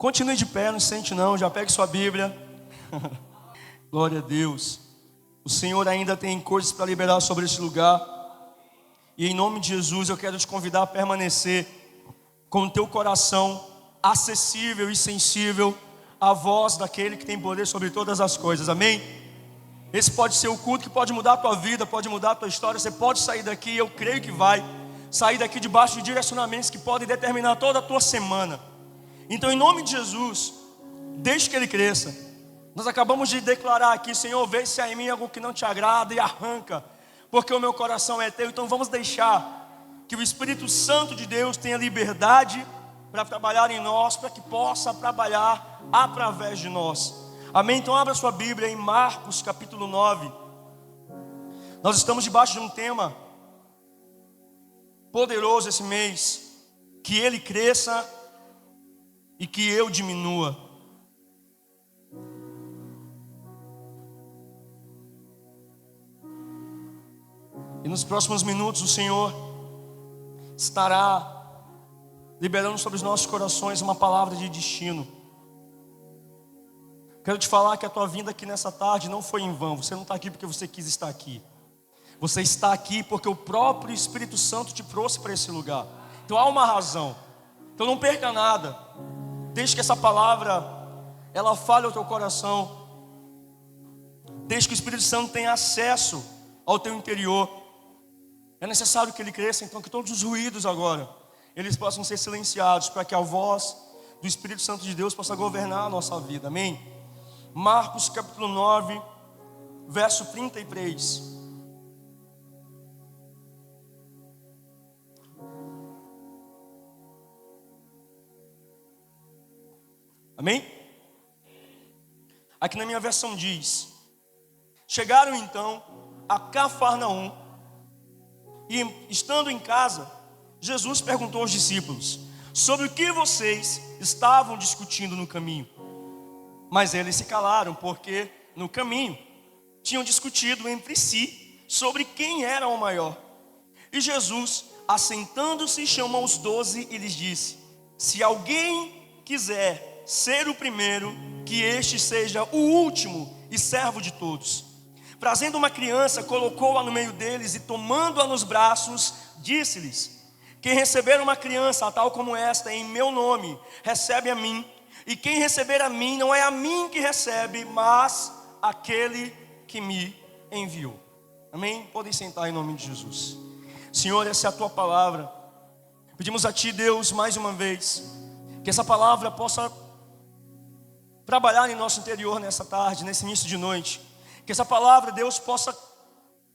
Continue de pé, não sente não, já pegue sua Bíblia. Glória a Deus. O Senhor ainda tem coisas para liberar sobre esse lugar. E em nome de Jesus eu quero te convidar a permanecer com o teu coração acessível e sensível à voz daquele que tem poder sobre todas as coisas, amém? Esse pode ser o culto que pode mudar a tua vida, pode mudar a tua história. Você pode sair daqui, eu creio que vai sair daqui debaixo de direcionamentos que podem determinar toda a tua semana. Então em nome de Jesus, deixe que Ele cresça. Nós acabamos de declarar aqui: Senhor, vê se há em mim algo que não te agrada e arranca, porque o meu coração é teu. Então vamos deixar que o Espírito Santo de Deus tenha liberdade para trabalhar em nós, para que possa trabalhar através de nós, amém? Então abra sua Bíblia em Marcos capítulo 9. Nós estamos debaixo de um tema poderoso esse mês: que Ele cresça e que eu diminua. E nos próximos minutos o Senhor estará liberando sobre os nossos corações uma palavra de destino. Quero te falar que a tua vinda aqui nessa tarde não foi em vão. Você não está aqui porque você quis estar aqui. Você está aqui porque o próprio Espírito Santo te trouxe para esse lugar. Então há uma razão. Então não perca nada. Deixe que essa palavra ela fale ao teu coração. Deixe que o Espírito Santo tenha acesso ao teu interior. É necessário que Ele cresça, então que todos os ruídos agora eles possam ser silenciados, para que a voz do Espírito Santo de Deus possa governar a nossa vida, amém? Marcos capítulo 9, verso 33. Amém? Aqui na minha versão diz: chegaram então a Cafarnaum, e estando em casa, Jesus perguntou aos discípulos: sobre o que vocês estavam discutindo no caminho? Mas eles se calaram, porque no caminho tinham discutido entre si sobre quem era o maior. E Jesus, assentando-se, chamou os 12 e lhes disse: se alguém quiser ser o primeiro, que este seja o último e servo de todos. Trazendo uma criança, colocou-a no meio deles e, tomando-a nos braços, disse-lhes: quem receber uma criança tal como esta em meu nome, recebe a mim. E quem receber a mim, não é a mim que recebe, mas aquele que me enviou. Amém? Podem sentar em nome de Jesus. Senhor, essa é a tua palavra. Pedimos a ti, Deus, mais uma vez, que essa palavra possa trabalhar em nosso interior nessa tarde, nesse início de noite. Que essa palavra, Deus, possa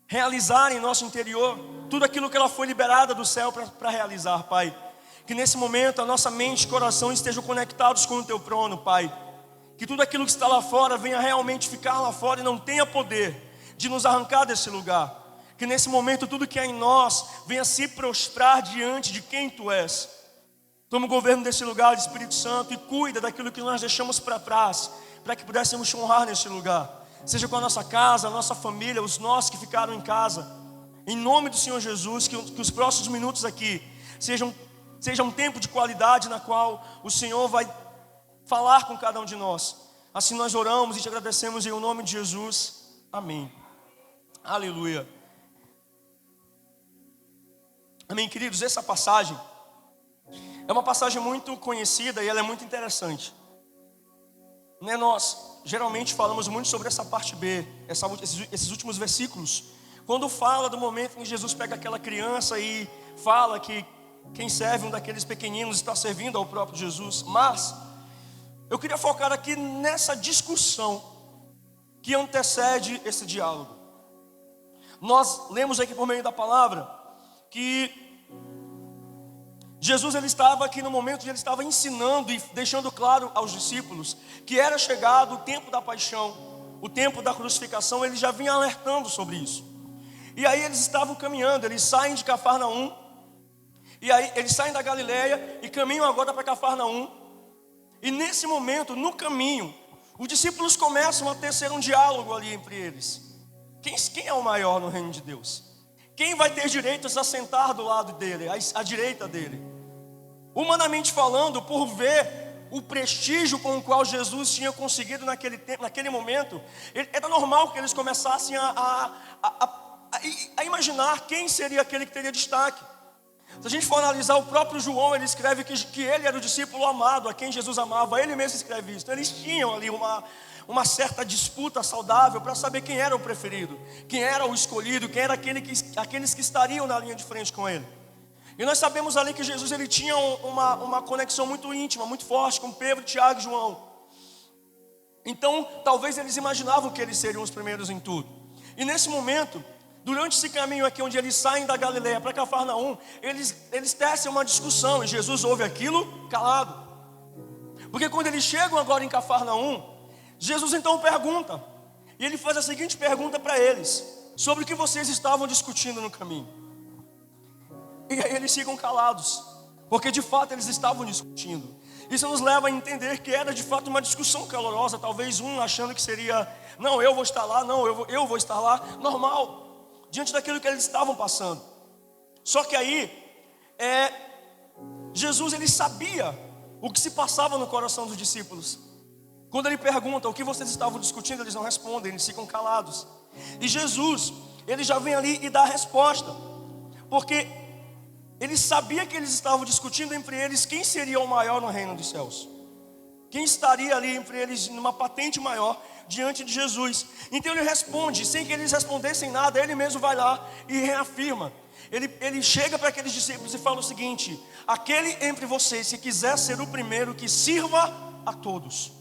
realizar em nosso interior tudo aquilo que ela foi liberada do céu para realizar, Pai. Que nesse momento a nossa mente e coração estejam conectados com o teu trono, Pai. Que tudo aquilo que está lá fora venha realmente ficar lá fora e não tenha poder de nos arrancar desse lugar. Que nesse momento tudo que é em nós venha se prostrar diante de quem tu és. Toma o governo desse lugar, Espírito Santo, e cuida daquilo que nós deixamos para trás, para que pudéssemos te honrar nesse lugar. Seja com a nossa casa, a nossa família, os nossos que ficaram em casa. Em nome do Senhor Jesus, que os próximos minutos aqui sejam um tempo de qualidade na qual o Senhor vai falar com cada um de nós. Assim nós oramos e te agradecemos em nome de Jesus. Amém. Aleluia. Amém, queridos. Essa passagem é uma passagem muito conhecida e ela é muito interessante. Nós geralmente falamos muito sobre essa parte B, esses últimos versículos, quando fala do momento em que Jesus pega aquela criança e fala que quem serve um daqueles pequeninos está servindo ao próprio Jesus. Mas eu queria focar aqui nessa discussão que antecede esse diálogo. Nós lemos aqui por meio da palavra que Jesus ele estava aqui no momento onde ele estava ensinando e deixando claro aos discípulos que era chegado o tempo da paixão, o tempo da crucificação. Ele já vinha alertando sobre isso. E aí eles estavam caminhando, eles saem de Cafarnaum, e aí eles saem da Galileia e caminham agora para Cafarnaum. E nesse momento, no caminho, os discípulos começam a ter um diálogo ali entre eles. Quem é o maior no reino de Deus? Quem vai ter direito a sentar do lado dele, à direita dele? Humanamente falando, por ver o prestígio com o qual Jesus tinha conseguido naquele tempo, naquele momento, era normal que eles começassem a imaginar quem seria aquele que teria destaque. Se a gente for analisar, o próprio João, ele escreve que ele era o discípulo amado, a quem Jesus amava. Ele mesmo escreve isso. Então eles tinham ali uma certa disputa saudável para saber quem era o preferido, quem era o escolhido, quem era aqueles que estariam na linha de frente com ele. E nós sabemos ali que Jesus, ele tinha uma conexão muito íntima, muito forte com Pedro, Tiago e João. Então talvez eles imaginavam que eles seriam os primeiros em tudo. E nesse momento, durante esse caminho aqui, onde eles saem da Galileia para Cafarnaum, eles tecem uma discussão, e Jesus ouve aquilo calado. Porque quando eles chegam agora em Cafarnaum, Jesus então pergunta, e ele faz a seguinte pergunta para eles: sobre o que vocês estavam discutindo no caminho? E aí eles ficam calados, porque de fato eles estavam discutindo. Isso nos leva a entender que era de fato uma discussão calorosa. Talvez um achando que seria, não, eu vou estar lá, não, eu vou estar lá, normal, diante daquilo que eles estavam passando. Só que aí, Jesus, ele sabia o que se passava no coração dos discípulos. Quando ele pergunta o que vocês estavam discutindo, eles não respondem, eles ficam calados. E Jesus, ele já vem ali e dá a resposta, porque ele sabia que eles estavam discutindo entre eles quem seria o maior no reino dos céus, quem estaria ali entre eles numa patente maior diante de Jesus. Então ele responde, sem que eles respondessem nada, ele mesmo vai lá e reafirma. Ele chega para aqueles discípulos e fala o seguinte: aquele entre vocês que quiser ser o primeiro, que sirva a todos.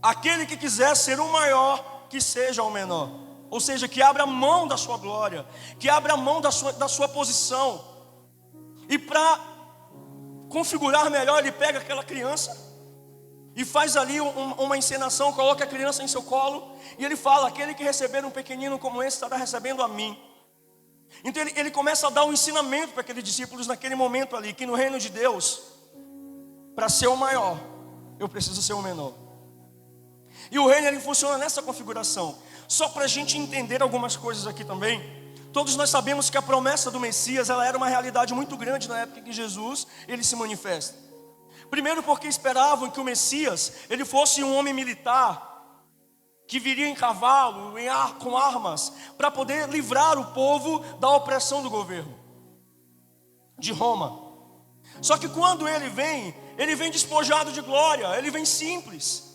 Aquele que quiser ser o maior, que seja o menor. Ou seja, que abra mão da sua glória, que abra mão da sua posição. E para configurar melhor, ele pega aquela criança e faz ali uma encenação, coloca a criança em seu colo, e ele fala: aquele que receber um pequenino como esse estará recebendo a mim. Então ele começa a dar um ensinamento para aqueles discípulos naquele momento ali, que no reino de Deus, para ser o maior, eu preciso ser o menor. E o reino, ele funciona nessa configuração. Só para a gente entender algumas coisas aqui também, todos nós sabemos que a promessa do Messias, ela era uma realidade muito grande na época em que Jesus, ele se manifesta. Primeiro porque esperavam que o Messias, ele fosse um homem militar, que viria em cavalo, com armas, para poder livrar o povo da opressão do governo de Roma. Só que quando ele vem despojado de glória, ele vem simples.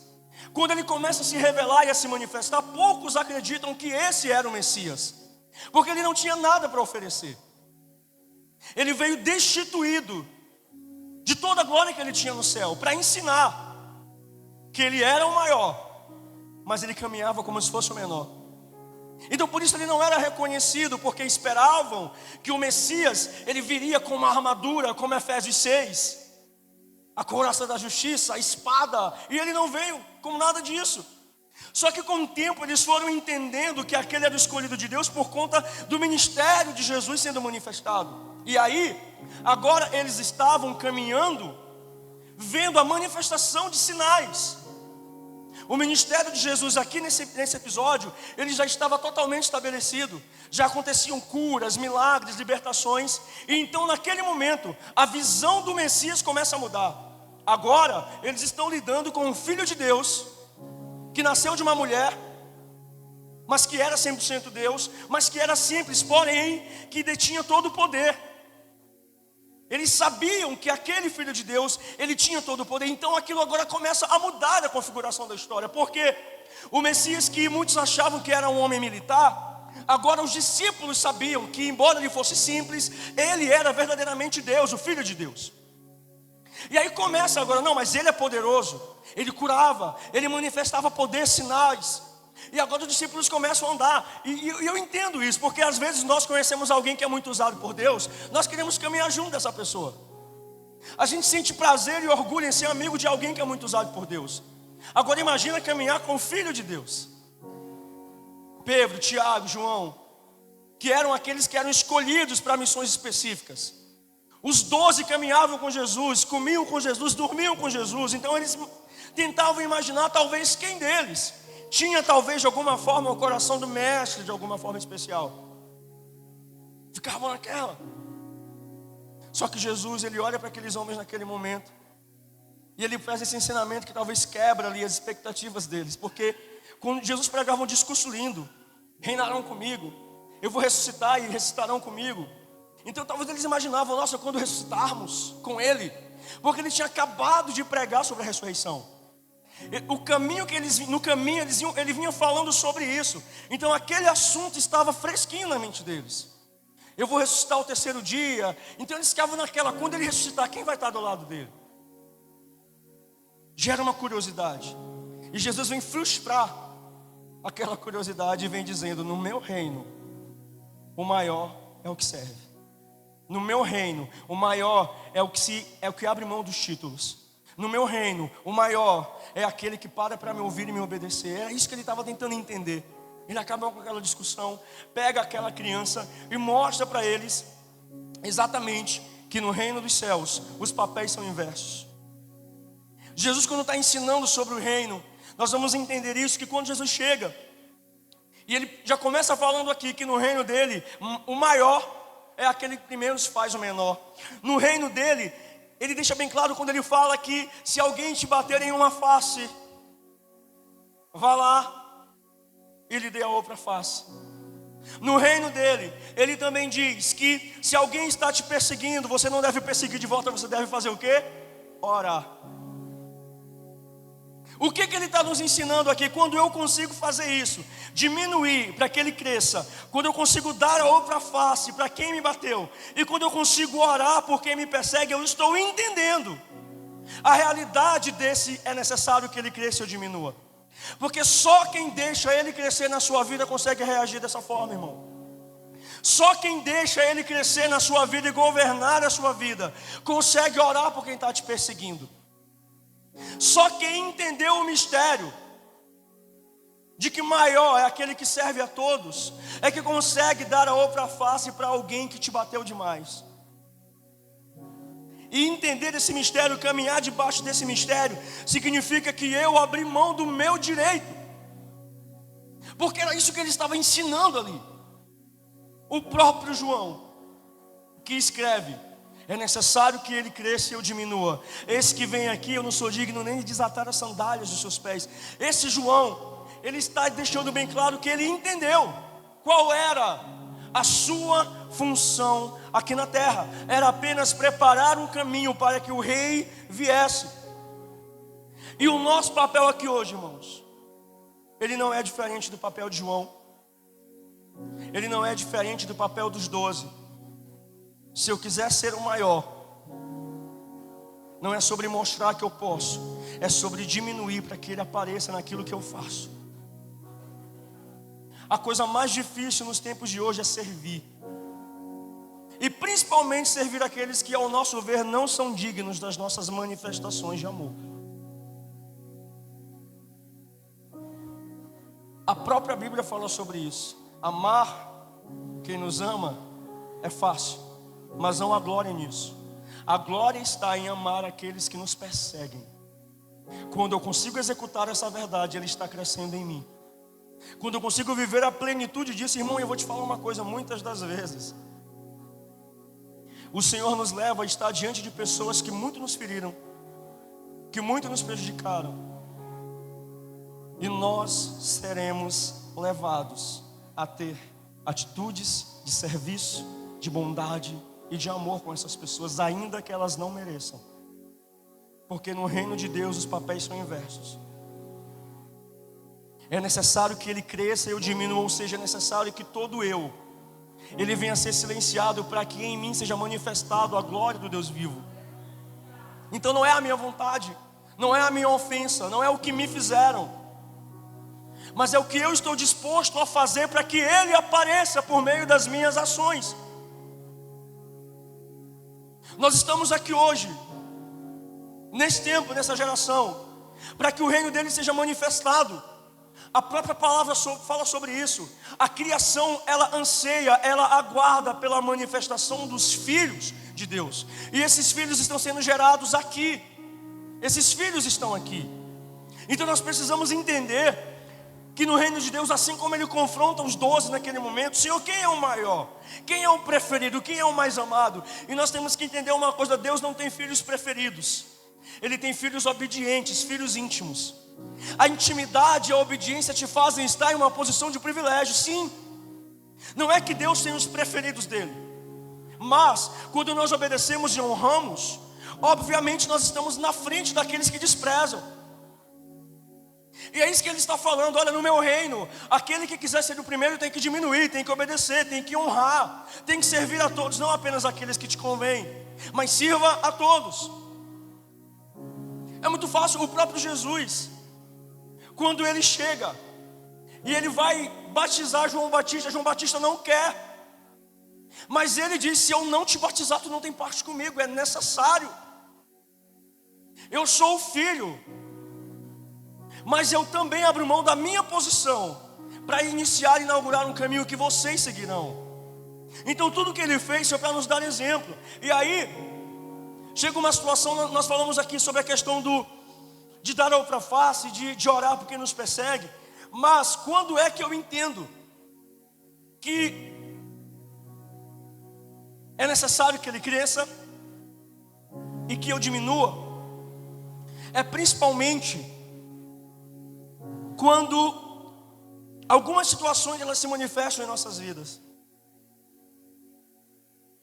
Quando ele começa a se revelar e a se manifestar, poucos acreditam que esse era o Messias, porque ele não tinha nada para oferecer. Ele veio destituído de toda a glória que ele tinha no céu, para ensinar que ele era o maior, mas ele caminhava como se fosse o menor. Então por isso ele não era reconhecido, porque esperavam que o Messias, ele viria com uma armadura, como Efésios 6, a couraça da justiça, a espada, e ele não veio com nada disso. Só que com o tempo eles foram entendendo que aquele era o escolhido de Deus por conta do ministério de Jesus sendo manifestado. E aí, agora eles estavam caminhando, vendo a manifestação de sinais. O ministério de Jesus aqui nesse episódio, ele já estava totalmente estabelecido. Já aconteciam curas, milagres, libertações. E então naquele momento, a visão do Messias começa a mudar. Agora, eles estão lidando com um filho de Deus, que nasceu de uma mulher, mas que era 100% Deus, mas que era simples, porém, que detinha todo o poder. Eles sabiam que aquele filho de Deus, ele tinha todo o poder. Então aquilo agora começa a mudar a configuração da história. Porque o Messias, que muitos achavam que era um homem militar, agora os discípulos sabiam que, embora ele fosse simples, ele era verdadeiramente Deus, o Filho de Deus. E aí começa agora, não, mas ele é poderoso, ele curava, ele manifestava poder, sinais. E agora os discípulos começam a andar. E eu entendo isso, porque às vezes nós conhecemos alguém que é muito usado por Deus, nós queremos caminhar junto dessa pessoa. A gente sente prazer e orgulho em ser amigo de alguém que é muito usado por Deus. Agora imagina caminhar com o Filho de Deus. Pedro, Tiago, João, que eram aqueles que eram escolhidos para missões específicas. Os 12 caminhavam com Jesus, comiam com Jesus, dormiam com Jesus. Então eles tentavam imaginar talvez quem deles tinha talvez de alguma forma o coração do mestre, de alguma forma especial. Ficavam naquela. Só que Jesus, ele olha para aqueles homens naquele momento, E ele faz esse ensinamento que talvez quebra ali as expectativas deles. Porque quando Jesus pregava um discurso lindo: reinarão comigo, eu vou ressuscitar e ressuscitarão comigo. Então talvez eles imaginavam: nossa, quando ressuscitarmos com ele. Porque ele tinha acabado de pregar sobre a ressurreição. O caminho que no caminho ele vinha falando sobre isso. Então aquele assunto estava fresquinho na mente deles. Eu vou ressuscitar ao terceiro dia. Então eles ficavam naquela: quando ele ressuscitar, quem vai estar do lado dele? Gera uma curiosidade. E Jesus vem frustrar aquela curiosidade e vem dizendo: no meu reino, o maior é o que serve. No meu reino, o maior é o que abre mão dos títulos. No meu reino, o maior é aquele que para me ouvir e me obedecer. Era isso que ele estava tentando entender. Ele acaba com aquela discussão, pega aquela criança e mostra para eles exatamente que no reino dos céus os papéis são inversos. Jesus, quando está ensinando sobre o reino, nós vamos entender isso, que quando Jesus chega, e ele já começa falando aqui que no reino dele, o maior é aquele que primeiro se faz o menor. No reino dele, ele deixa bem claro quando ele fala que se alguém te bater em uma face, vá lá e lhe dê a outra face. No reino dele, ele também diz que se alguém está te perseguindo, você não deve perseguir de volta, você deve fazer o quê? Orar. O que ele está nos ensinando aqui? Quando eu consigo fazer isso, diminuir para que ele cresça, quando eu consigo dar a outra face para quem me bateu, e quando eu consigo orar por quem me persegue, eu estou entendendo a realidade desse: é necessário que ele cresça ou diminua. Porque só quem deixa ele crescer na sua vida consegue reagir dessa forma, irmão. Só quem deixa ele crescer na sua vida e governar a sua vida consegue orar por quem está te perseguindo. Só quem entendeu o mistério de que maior é aquele que serve a todos é que consegue dar a outra face para alguém que te bateu demais. E entender esse mistério, caminhar debaixo desse mistério, significa que eu abri mão do meu direito, porque era isso que ele estava ensinando ali. O próprio João que escreve: é necessário que ele cresça e eu diminua. Esse que vem aqui, eu não sou digno nem de desatar as sandálias dos seus pés. Esse João, ele está deixando bem claro que ele entendeu qual era a sua função aqui na terra. Era apenas preparar um caminho para que o rei viesse. E o nosso papel aqui hoje, irmãos, ele não é diferente do papel de João. Ele não é diferente do papel dos 12. Se eu quiser ser o maior, não é sobre mostrar que eu posso, é sobre diminuir para que ele apareça naquilo que eu faço. A coisa mais difícil nos tempos de hoje é servir. E principalmente servir aqueles que, ao nosso ver, não são dignos das nossas manifestações de amor. A própria Bíblia fala sobre isso. Amar quem nos ama é fácil, mas não há glória nisso. A glória está em amar aqueles que nos perseguem. Quando eu consigo executar essa verdade, ele está crescendo em mim. Quando eu consigo viver a plenitude disso, irmão, eu vou te falar uma coisa: muitas das vezes o Senhor nos leva a estar diante de pessoas que muito nos feriram, que muito nos prejudicaram, e nós seremos levados a ter atitudes de serviço, de bondade e de amor com essas pessoas, ainda que elas não mereçam. Porque no reino de Deus os papéis são inversos. É necessário que ele cresça e eu diminua, ou seja, é necessário que todo eu, ele venha a ser silenciado para que em mim seja manifestado a glória do Deus vivo. Então não é a minha vontade, não é a minha ofensa, não é o que me fizeram, mas é o que eu estou disposto a fazer para que ele apareça por meio das minhas ações. Nós estamos aqui hoje, nesse tempo, nessa geração, para que o reino dele seja manifestado. A própria palavra fala sobre isso. A criação, ela anseia, ela aguarda pela manifestação dos filhos de Deus. E esses filhos estão sendo gerados aqui. Esses filhos estão aqui. Então nós precisamos entender que no reino de Deus, assim como ele confronta os 12 naquele momento: Senhor, quem é o maior? Quem é o preferido? Quem é o mais amado? E nós temos que entender uma coisa: Deus não tem filhos preferidos. Ele tem filhos obedientes, filhos íntimos. A intimidade e a obediência te fazem estar em uma posição de privilégio, sim. Não é que Deus tem os preferidos dele, mas quando nós obedecemos e honramos, obviamente nós estamos na frente daqueles que desprezam. E é isso que ele está falando: olha, no meu reino, aquele que quiser ser o primeiro tem que diminuir, tem que obedecer, tem que honrar, tem que servir a todos, não apenas aqueles que te convêm, mas sirva a todos. É muito fácil. O próprio Jesus, quando ele chega e ele vai batizar João Batista não quer, mas ele diz: se eu não te batizar, tu não tem parte comigo, é necessário. Eu sou o filho, mas eu também abro mão da minha posição para inaugurar um caminho que vocês seguirão. Então tudo que ele fez foi para nos dar exemplo. E aí chega uma situação, nós falamos aqui sobre a questão de dar a outra face, de orar por quem nos persegue. Mas quando é que eu entendo que é necessário que ele cresça e que eu diminua? É principalmente quando algumas situações elas se manifestam em nossas vidas.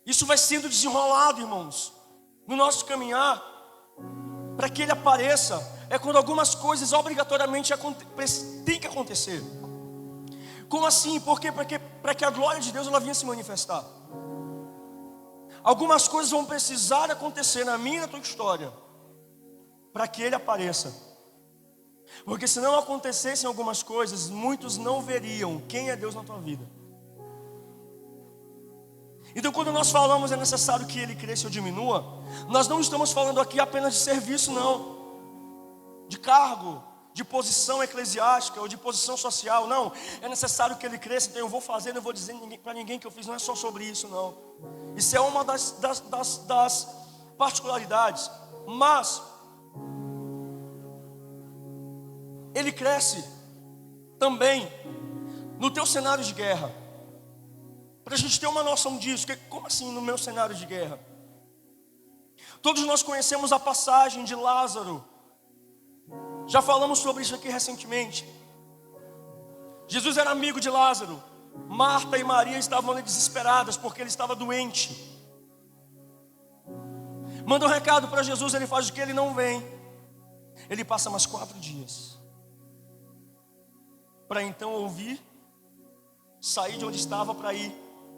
Isso vai sendo desenrolado, irmãos, no nosso caminhar, para que ele apareça. É quando algumas coisas obrigatoriamente têm que acontecer. Como assim? Por quê? Para que a glória de Deus ela venha se manifestar. Algumas coisas vão precisar acontecer na minha e na tua história para que ele apareça. Porque se não acontecessem algumas coisas, muitos não veriam quem é Deus na tua vida. Então quando nós falamos é necessário que ele cresça ou diminua, nós não estamos falando aqui apenas de serviço, não, de cargo, de posição eclesiástica ou de posição social, não. É necessário que ele cresça, então eu vou fazer, não vou dizer para ninguém que eu fiz, não é só sobre isso, não. Isso é uma das particularidades. Mas ele cresce também no teu cenário de guerra. Para a gente ter uma noção disso. Como assim no meu cenário de guerra? Todos nós conhecemos a passagem de Lázaro. Já falamos sobre isso aqui recentemente. Jesus era amigo de Lázaro. Marta e Maria estavam ali desesperadas porque ele estava doente. Manda um recado para Jesus, ele faz o que? Ele não vem. Ele passa mais 4 dias para então ouvir, sair de onde estava para ir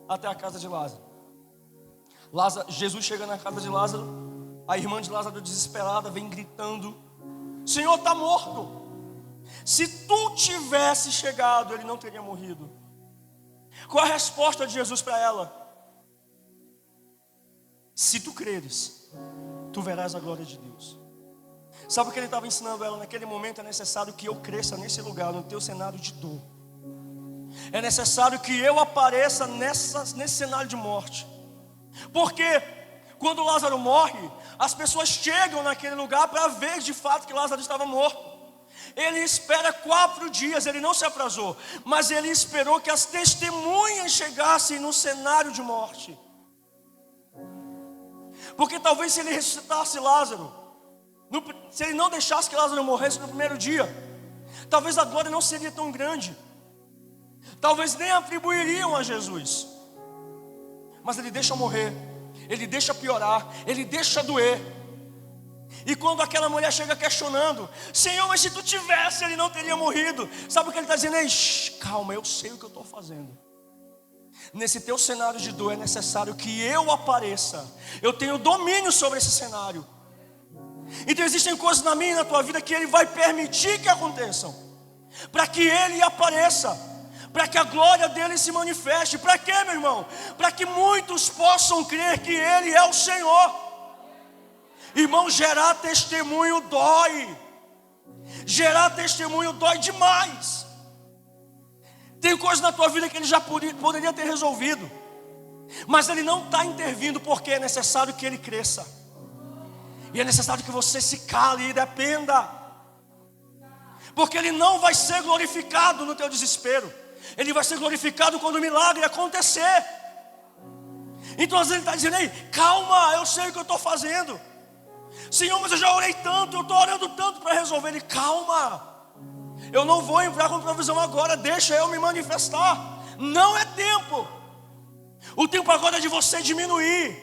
até a casa de Lázaro. Jesus chega na casa de Lázaro. A irmã de Lázaro, desesperada, vem gritando: Senhor, está morto. Se tu tivesse chegado, ele não teria morrido. Qual a resposta de Jesus para ela? Se tu creres, tu verás a glória de Deus. Sabe o que ele estava ensinando ela naquele momento? É necessário que eu cresça nesse lugar, no teu cenário de dor. É necessário que eu apareça nesse cenário de morte. Porque quando Lázaro morre, as pessoas chegam naquele lugar para ver de fato que Lázaro estava morto. Ele espera 4 dias, ele não se atrasou, mas ele esperou que as testemunhas chegassem no cenário de morte. Porque talvez se ele ressuscitasse Lázaro, se ele não deixasse que Lázaro morresse no primeiro dia, talvez a glória não seria tão grande. Talvez nem atribuiriam a Jesus. Mas ele deixa morrer, ele deixa piorar, ele deixa doer. E quando aquela mulher chega questionando: Senhor, mas se tu tivesse, ele não teria morrido. Sabe o que ele está dizendo? Ei, calma, eu sei o que eu estou fazendo. Nesse teu cenário de dor é necessário que eu apareça. Eu tenho domínio sobre esse cenário. Então existem coisas na minha e na tua vida que ele vai permitir que aconteçam, para que ele apareça, para que a glória dele se manifeste. Para quê, meu irmão? Para que muitos possam crer que ele é o Senhor. Irmão, gerar testemunho dói. Gerar testemunho dói demais. Tem coisas na tua vida que ele já poderia ter resolvido, mas ele não está intervindo porque é necessário que ele cresça. E é necessário que você se cale e dependa. Porque ele não vai ser glorificado no teu desespero. Ele vai ser glorificado quando o milagre acontecer. Então às vezes ele está dizendo: ei, calma, eu sei o que eu estou fazendo. Senhor, mas eu já orei tanto, eu estou orando tanto para resolver. Ele, calma, eu não vou entrar com provisão agora, deixa eu me manifestar. Não é tempo. O tempo agora é de você diminuir,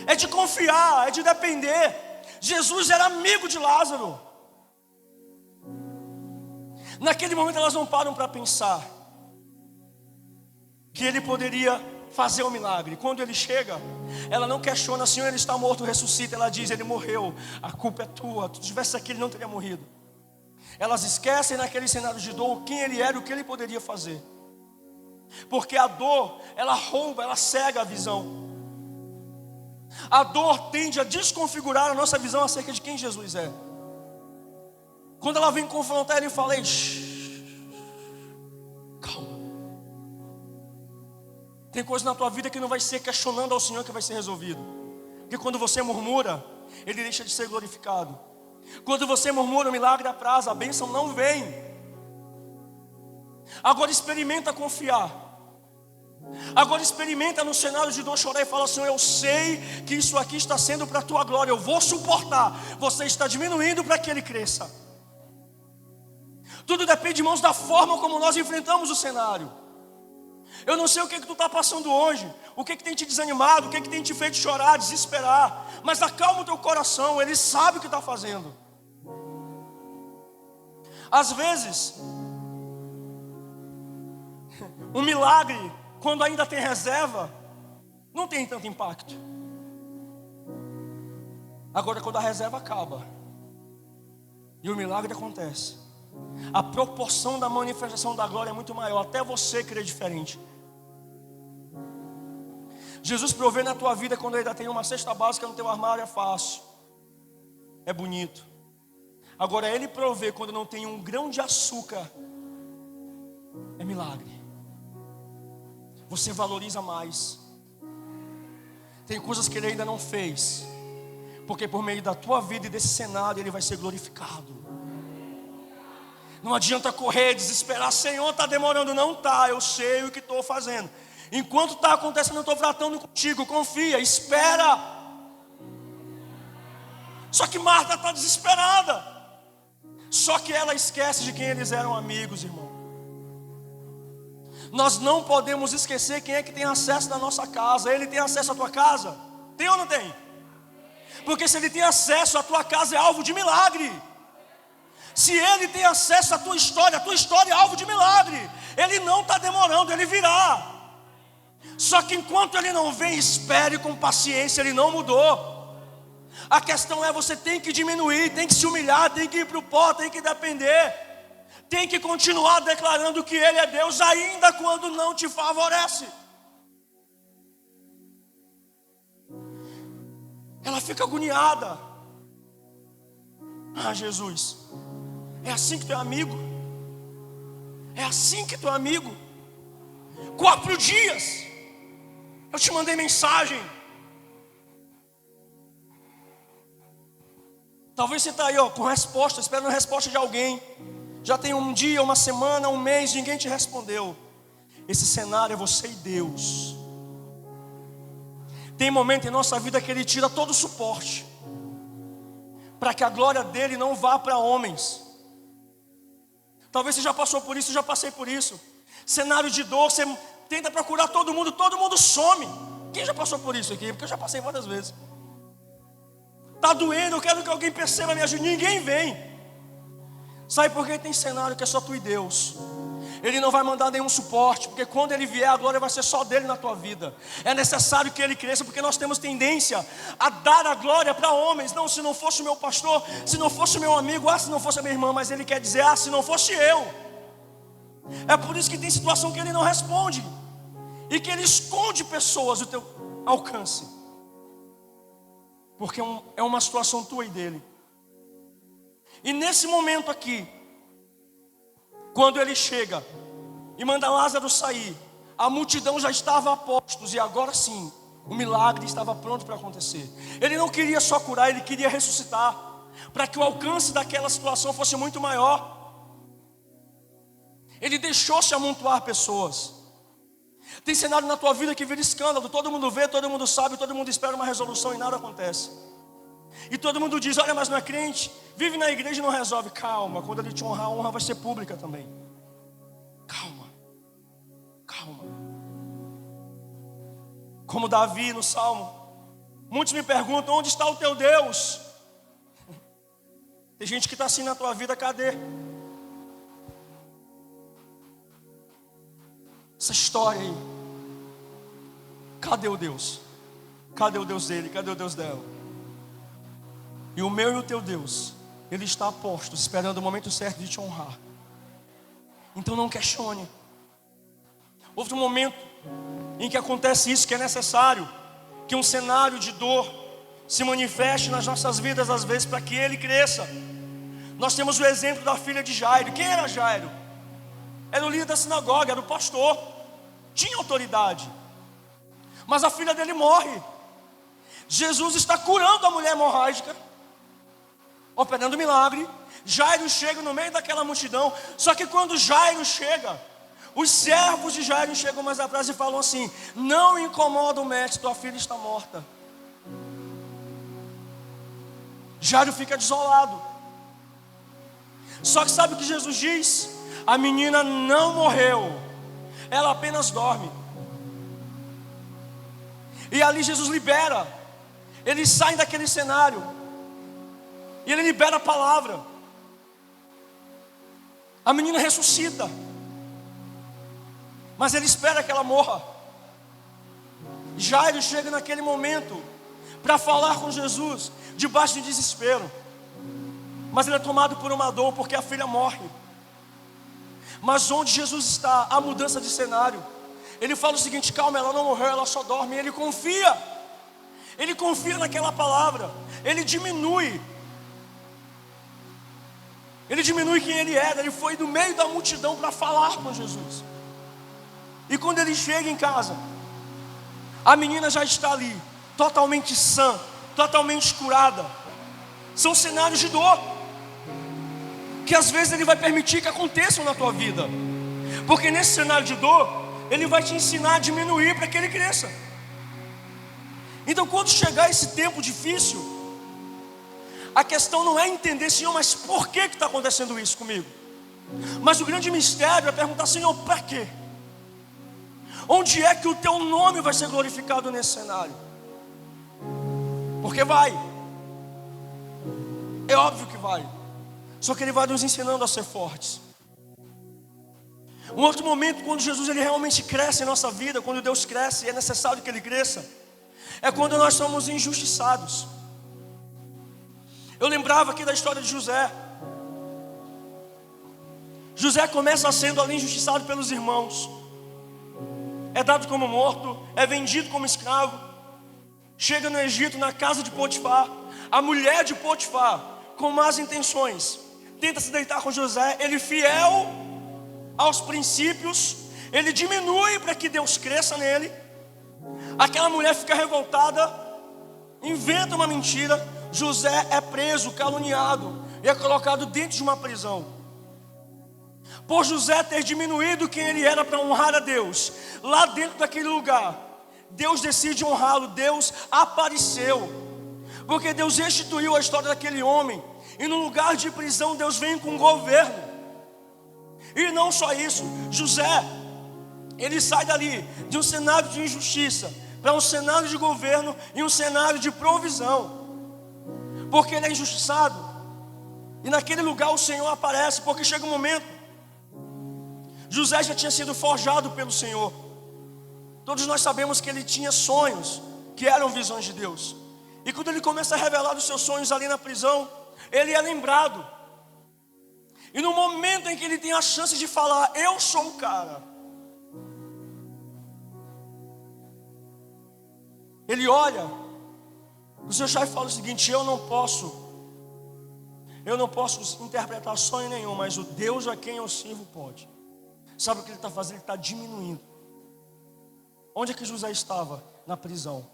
é de confiar, é de depender. Jesus era amigo de Lázaro. Naquele momento elas não param para pensar que ele poderia fazer o milagre. Quando ele chega, ela não questiona: Senhor, ele está morto, ressuscita. Ela diz: ele morreu, a culpa é tua, se tu estivesse aqui ele não teria morrido. Elas esquecem naquele cenário de dor quem ele era e o que ele poderia fazer. Porque a dor, ela rouba, ela cega a visão. A dor tende a desconfigurar a nossa visão acerca de quem Jesus é. Quando ela vem confrontar ele, eu falei: calma. Tem coisa na tua vida que não vai ser questionando ao Senhor que vai ser resolvido. Porque quando você murmura, ele deixa de ser glorificado. Quando você murmura, o milagre atrasa, a bênção não vem. Agora experimenta confiar. Agora experimenta no cenário de dor chorar e fala: Senhor, eu sei que isso aqui está sendo para a tua glória, eu vou suportar. Você está diminuindo para que ele cresça. Tudo depende, irmãos, da forma como nós enfrentamos o cenário. Eu não sei o que tu está passando hoje, o que tem te desanimado, o que tem te feito chorar, desesperar. Mas acalma o teu coração, ele sabe o que está fazendo. Às vezes, um milagre, quando ainda tem reserva, não tem tanto impacto. Agora, quando a reserva acaba e o milagre acontece, a proporção da manifestação da glória é muito maior. Até você crer diferente. Jesus provê na tua vida quando ainda tem uma cesta básica no teu armário, é fácil, é bonito. Agora ele provê quando não tem um grão de açúcar, é milagre. Você valoriza mais. Tem coisas que ele ainda não fez, porque por meio da tua vida e desse cenário ele vai ser glorificado. Não adianta correr, desesperar: Senhor, está demorando. Não está, eu sei o que estou fazendo. Enquanto está acontecendo, eu estou tratando contigo. Confia, espera. Só que Marta está desesperada. Só que ela esquece de quem eles eram amigos, irmão. Nós não podemos esquecer quem é que tem acesso na nossa casa. Ele tem acesso à tua casa? Tem ou não tem? Porque se ele tem acesso, a tua casa é alvo de milagre. Se ele tem acesso à tua história é alvo de milagre. Ele não está demorando, ele virá. Só que enquanto ele não vem, espere com paciência, ele não mudou. A questão é: você tem que diminuir, tem que se humilhar, tem que ir para o pó, tem que depender, tem que continuar declarando que ele é Deus, ainda quando não te favorece. Ela fica agoniada. Ah, Jesus, é assim que tu é amigo? É assim que tu é amigo? 4 dias eu te mandei mensagem. Talvez você está aí, com resposta, esperando a resposta de alguém. Já tem um dia, uma semana, um mês, ninguém te respondeu. Esse cenário é você e Deus. Tem momento em nossa vida que ele tira todo o suporte, para que a glória dele não vá para homens. Talvez você já passou por isso, eu já passei por isso. Cenário de dor, você tenta procurar todo mundo some. Quem já passou por isso aqui? Porque eu já passei várias vezes. Está doendo, eu quero que alguém perceba, me ajude. Ninguém vem. Sabe por que tem cenário que é só tu e Deus? Ele não vai mandar nenhum suporte, porque quando ele vier, a glória vai ser só dele na tua vida. É necessário que ele cresça, porque nós temos tendência a dar a glória para homens. Não, se não fosse o meu pastor, se não fosse o meu amigo, se não fosse a minha irmã. Mas ele quer dizer: se não fosse eu. É por isso que tem situação que ele não responde, e que ele esconde pessoas do teu alcance, porque é uma situação tua e dele. E nesse momento aqui, quando ele chega e manda Lázaro sair, a multidão já estava a postos, e agora sim, o milagre estava pronto para acontecer. Ele não queria só curar, ele queria ressuscitar, para que o alcance daquela situação fosse muito maior. Ele deixou-se amontoar pessoas. Tem cenário na tua vida que vira escândalo, todo mundo vê, todo mundo sabe, todo mundo espera uma resolução e nada acontece. E todo mundo diz: olha, mas não é crente, vive na igreja e não resolve. Calma, quando ele te honrar, a honra vai ser pública também. Calma, calma. Como Davi no Salmo, muitos me perguntam: onde está o teu Deus? Tem gente que está assim na tua vida, cadê? Essa história aí, cadê o Deus? Cadê o Deus dele? Cadê o Deus dela? E o meu e o teu Deus, Ele está a postos, esperando o momento certo de te honrar. Então não questione. Outro momento em que acontece isso, que é necessário que um cenário de dor se manifeste nas nossas vidas, às vezes, para que ele cresça. Nós temos o exemplo da filha de Jairo. Quem era Jairo? Era o líder da sinagoga, era o pastor, tinha autoridade. Mas a filha dele morre. Jesus está curando a mulher hemorrágica, operando um milagre. Jairo chega no meio daquela multidão. Só que quando Jairo chega, os servos de Jairo chegam mais atrás e falam assim: não incomoda o mestre, tua filha está morta. Jairo fica desolado. Só que sabe o que Jesus diz? A menina não morreu, ela apenas dorme. E ali Jesus libera. Eles saem daquele cenário e Ele libera a palavra. A menina ressuscita, mas Ele espera que ela morra. Jairo chega naquele momento para falar com Jesus, debaixo de desespero. Mas ele é tomado por uma dor, porque a filha morre. Mas onde Jesus está, há mudança de cenário. Ele fala o seguinte: calma, ela não morreu, ela só dorme. E ele confia. Ele confia naquela palavra. Ele diminui. Ele diminui quem ele era. Ele foi do meio da multidão para falar com Jesus. E quando ele chega em casa, a menina já está ali, totalmente sã, totalmente curada. São cenários de dor que às vezes Ele vai permitir que aconteçam na tua vida, porque nesse cenário de dor Ele vai te ensinar a diminuir para que Ele cresça. Então quando chegar esse tempo difícil, a questão não é entender: Senhor, mas por que está acontecendo isso comigo? Mas o grande mistério é perguntar: Senhor, para quê? Onde é que o teu nome vai ser glorificado nesse cenário? Porque vai, é óbvio que vai. Só que Ele vai nos ensinando a ser fortes. Um outro momento, quando Jesus ele realmente cresce em nossa vida, quando Deus cresce e é necessário que Ele cresça, é quando nós somos injustiçados. Eu lembrava aqui da história de José. José começa sendo ali injustiçado pelos irmãos. É dado como morto, é vendido como escravo. Chega no Egito, na casa de Potifar. A mulher de Potifar, com más intenções, tenta se deitar com José. Ele, fiel aos princípios, ele diminui para que Deus cresça nele. Aquela mulher fica revoltada, inventa uma mentira. José é preso, caluniado e é colocado dentro de uma prisão. Por José ter diminuído quem ele era para honrar a Deus, lá dentro daquele lugar, Deus decide honrá-lo. Deus apareceu, porque Deus restituiu a história daquele homem. E no lugar de prisão, Deus vem com governo. E não só isso, José, ele sai dali de um cenário de injustiça para um cenário de governo e um cenário de provisão. Porque ele é injustiçado, e naquele lugar o Senhor aparece. Porque chega um momento, José já tinha sido forjado pelo Senhor. Todos nós sabemos que ele tinha sonhos que eram visões de Deus. E quando ele começa a revelar os seus sonhos ali na prisão, ele é lembrado. E no momento em que ele tem a chance de falar: eu sou o cara, ele olha o seu chefe e fala o seguinte: eu não posso interpretar sonho nenhum, mas o Deus a quem eu sirvo pode. Sabe o que ele está fazendo? Ele está diminuindo. Onde é que José estava? Na prisão.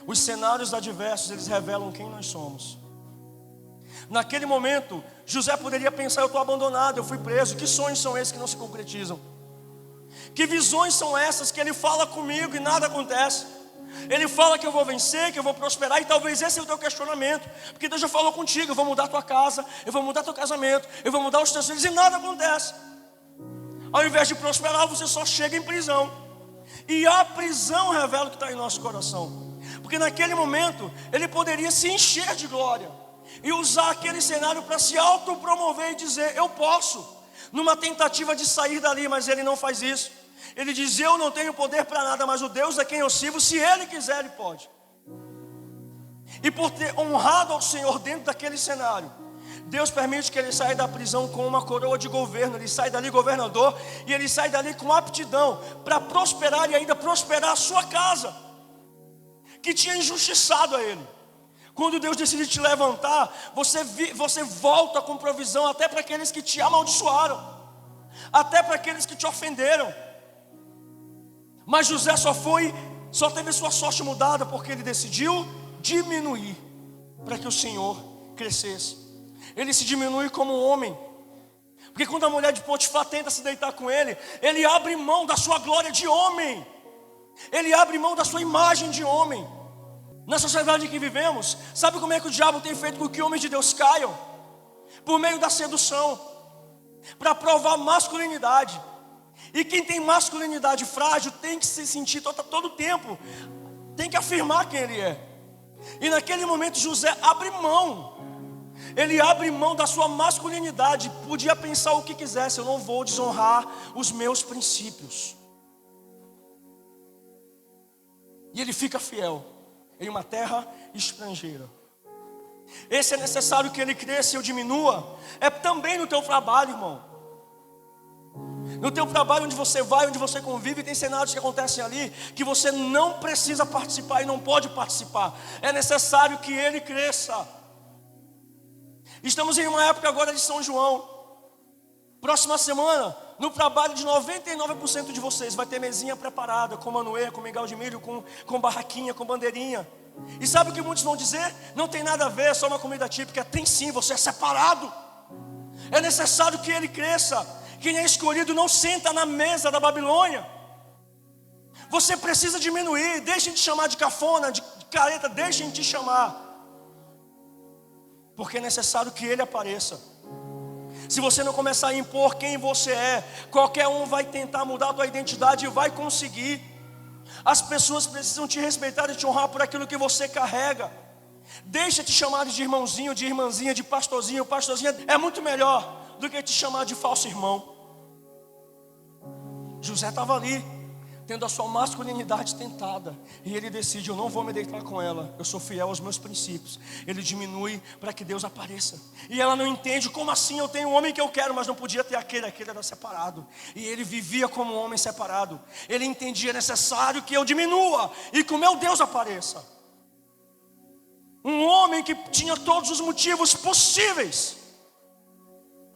Os cenários adversos, eles revelam quem nós somos. Naquele momento, José poderia pensar: eu estou abandonado, eu fui preso. Que sonhos são esses que não se concretizam? Que visões são essas que ele fala comigo e nada acontece? Ele fala que eu vou vencer, que eu vou prosperar, e talvez esse é o teu questionamento, porque Deus já falou contigo: eu vou mudar a tua casa, eu vou mudar teu casamento, eu vou mudar os teus filhos, e nada acontece. Ao invés de prosperar, você só chega em prisão. E a prisão revela o que está em nosso coração. Porque naquele momento, ele poderia se encher de glória e usar aquele cenário para se autopromover e dizer: eu posso, numa tentativa de sair dali. Mas ele não faz isso. Ele diz: eu não tenho poder para nada, mas o Deus a quem eu sirvo, se ele quiser, ele pode. E por ter honrado ao Senhor dentro daquele cenário, Deus permite que ele saia da prisão com uma coroa de governo. Ele sai dali governador, e ele sai dali com aptidão para prosperar e ainda prosperar a sua casa, que tinha injustiçado a ele. Quando Deus decide te levantar, você volta com provisão até para aqueles que te amaldiçoaram, até para aqueles que te ofenderam. Mas José só teve sua sorte mudada porque ele decidiu diminuir para que o Senhor crescesse. Ele se diminui como homem, porque quando a mulher de Potifar tenta se deitar com ele, ele abre mão da sua glória de homem, ele abre mão da sua imagem de homem. Na sociedade em que vivemos, sabe como é que o diabo tem feito com que homens de Deus caiam? Por meio da sedução, para provar masculinidade. E quem tem masculinidade frágil tem que se sentir todo o tempo, tem que afirmar quem ele é. E naquele momento José abre mão. Ele abre mão da sua masculinidade. Podia pensar o que quisesse: eu não vou desonrar os meus princípios. E ele fica fiel em uma terra estrangeira. Esse é necessário que ele cresça e eu diminua. É também no teu trabalho, irmão. No teu trabalho, onde você vai, onde você convive, tem cenários que acontecem ali que você não precisa participar e não pode participar. É necessário que ele cresça. Estamos em uma época agora de São João. Próxima semana, no trabalho de 99% de vocês, vai ter mesinha preparada, com manoê, com mingau de milho, com barraquinha, com bandeirinha. E sabe o que muitos vão dizer? Não tem nada a ver, é só uma comida típica. Tem sim, você é separado. É necessário que ele cresça. Quem é escolhido não senta na mesa da Babilônia. Você precisa diminuir. Deixem de chamar de cafona, de careta, deixem de te chamar. Porque é necessário que ele apareça. Se você não começar a impor quem você é, qualquer um vai tentar mudar a tua identidade e vai conseguir. As pessoas precisam te respeitar e te honrar por aquilo que você carrega. Deixa te chamar de irmãozinho, de irmãzinha, de pastorzinho. Pastorzinha é muito melhor do que te chamar de falso irmão. José estava ali, tendo a sua masculinidade tentada, e ele decide: eu não vou me deitar com ela, eu sou fiel aos meus princípios. Ele diminui para que Deus apareça. E ela não entende: como assim? Eu tenho um homem que eu quero, mas não podia ter aquele era separado. E ele vivia como um homem separado. Ele entendia: é necessário que eu diminua e que o meu Deus apareça. Um homem que tinha todos os motivos possíveis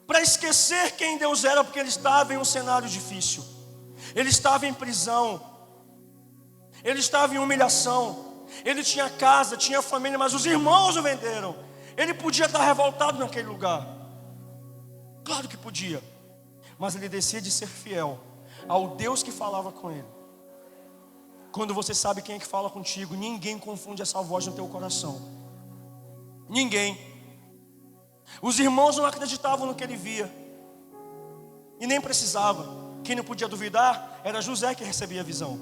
para esquecer quem Deus era, porque ele estava em um cenário difícil. Ele estava em prisão, ele estava em humilhação, ele tinha casa, tinha família, mas os irmãos o venderam. Ele podia estar revoltado naquele lugar, claro que podia, mas ele decide ser fiel ao Deus que falava com ele. Quando você sabe quem é que fala contigo, ninguém confunde essa voz no teu coração. Ninguém. Os irmãos não acreditavam no que ele via, e nem precisava. Quem não podia duvidar era José, que recebia a visão.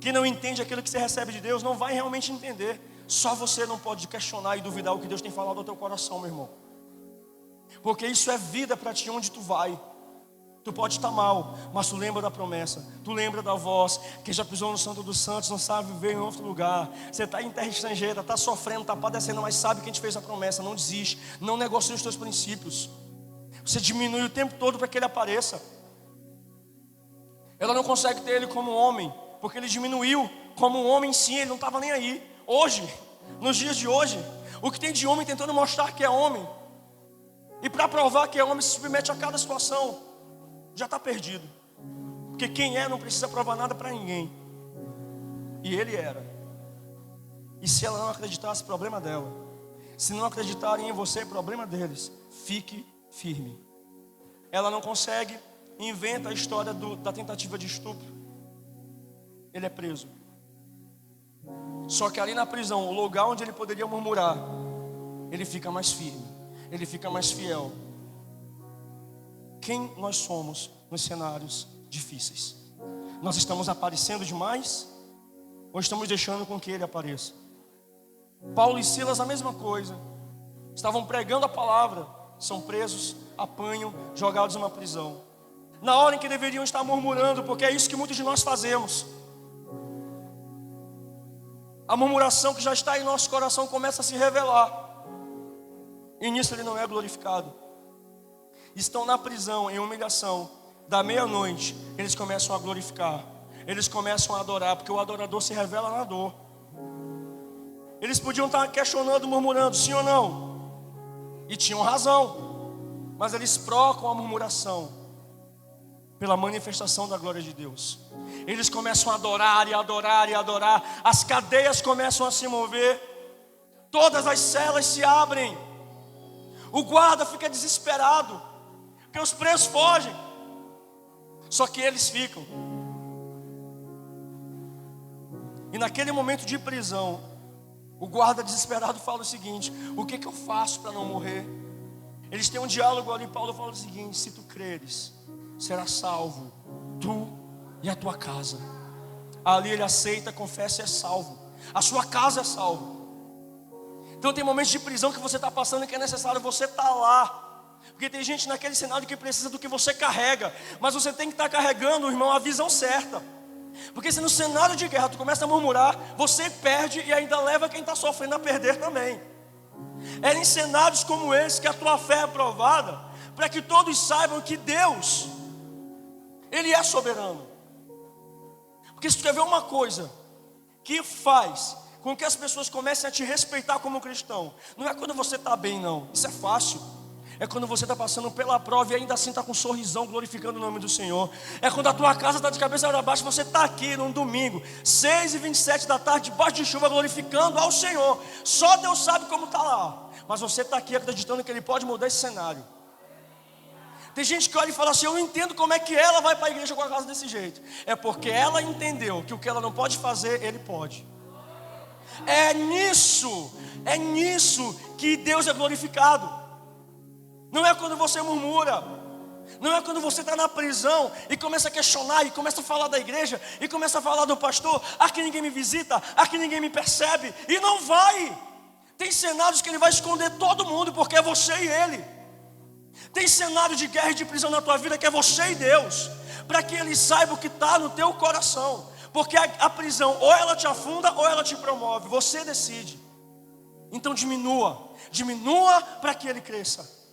Quem não entende aquilo que você recebe de Deus não vai realmente entender. Só você não pode questionar e duvidar o que Deus tem falado ao teu coração, meu irmão. Porque isso é vida para ti onde tu vai. Tu pode estar mal, mas tu lembra da promessa. Tu lembra da voz. Quem já pisou no Santo dos Santos não sabe viver em outro lugar. Você está em terra estrangeira, está sofrendo, está padecendo, mas sabe quem te fez a promessa. Não desiste, não negocie os teus princípios. Você diminui o tempo todo para que ele apareça. Ela não consegue ter ele como homem, porque ele diminuiu como um homem sim, ele não estava nem aí. Hoje, nos dias de hoje, o que tem de homem tentando mostrar que é homem, e para provar que é homem se submete a cada situação, já está perdido. Porque quem é não precisa provar nada para ninguém. E ele era. E se ela não acreditasse, problema dela. Se não acreditarem em você, problema deles. Fique firme. Ela não consegue, inventa a história da tentativa de estupro. Ele é preso. Só que ali na prisão, o lugar onde ele poderia murmurar, ele fica mais firme, ele fica mais fiel. Quem nós somos nos cenários difíceis? Nós estamos aparecendo demais? Ou estamos deixando com que ele apareça? Paulo e Silas a mesma coisa. Estavam pregando a palavra, são presos, apanham, jogados numa prisão. Na hora em que deveriam estar murmurando, porque é isso que muitos de nós fazemos. A murmuração que já está em nosso coração começa a se revelar. E nisso ele não é glorificado. Estão na prisão, em humilhação. Da meia-noite, eles começam a glorificar. Eles começam a adorar, porque o adorador se revela na dor. Eles podiam estar questionando, murmurando, sim ou não? E tinham razão. Mas eles trocam a murmuração pela manifestação da glória de Deus. Eles começam a adorar e adorar e adorar. As cadeias começam a se mover. Todas as celas se abrem. O guarda fica desesperado, porque os presos fogem. Só que eles ficam. E naquele momento de prisão, o guarda desesperado fala o seguinte: o que eu faço para não morrer? Eles têm um diálogo ali. Paulo fala o seguinte: se tu creres, serás salvo, tu e a tua casa. Ali ele aceita, confessa e é salvo. A sua casa é salva. Então tem momentos de prisão que você está passando, que é necessário você estar lá. Porque tem gente naquele cenário que precisa do que você carrega. Mas você tem que estar carregando, irmão, a visão certa. Porque se no cenário de guerra tu começa a murmurar, você perde e ainda leva quem está sofrendo a perder também. É em cenários como esse que a tua fé é provada, para que todos saibam que Deus, Ele é soberano. Porque se tu quer ver uma coisa que faz com que as pessoas comecem a te respeitar como cristão, não é quando você está bem, não. Isso é fácil. É quando você está passando pela prova e ainda assim está com um sorrisão glorificando o nome do Senhor. É quando a tua casa está de cabeça para baixo, você está aqui num domingo 6h27 da tarde, debaixo de chuva, glorificando ao Senhor. Só Deus sabe como está lá. Mas você está aqui acreditando que Ele pode mudar esse cenário. Tem gente que olha e fala assim: eu não entendo como é que ela vai para a igreja com a casa desse jeito. É porque ela entendeu que o que ela não pode fazer, Ele pode. É nisso que Deus é glorificado. Não é quando você murmura. Não é quando você está na prisão e começa a questionar, e começa a falar da igreja, e começa a falar do pastor: aqui ninguém me visita, aqui ninguém me percebe. E não vai. Tem cenários que Ele vai esconder todo mundo, porque é você e Ele. Tem cenário de guerra e de prisão na tua vida que é você e Deus, para que Ele saiba o que está no teu coração. Porque a prisão, ou ela te afunda, ou ela te promove. Você decide. Então diminua para que Ele cresça.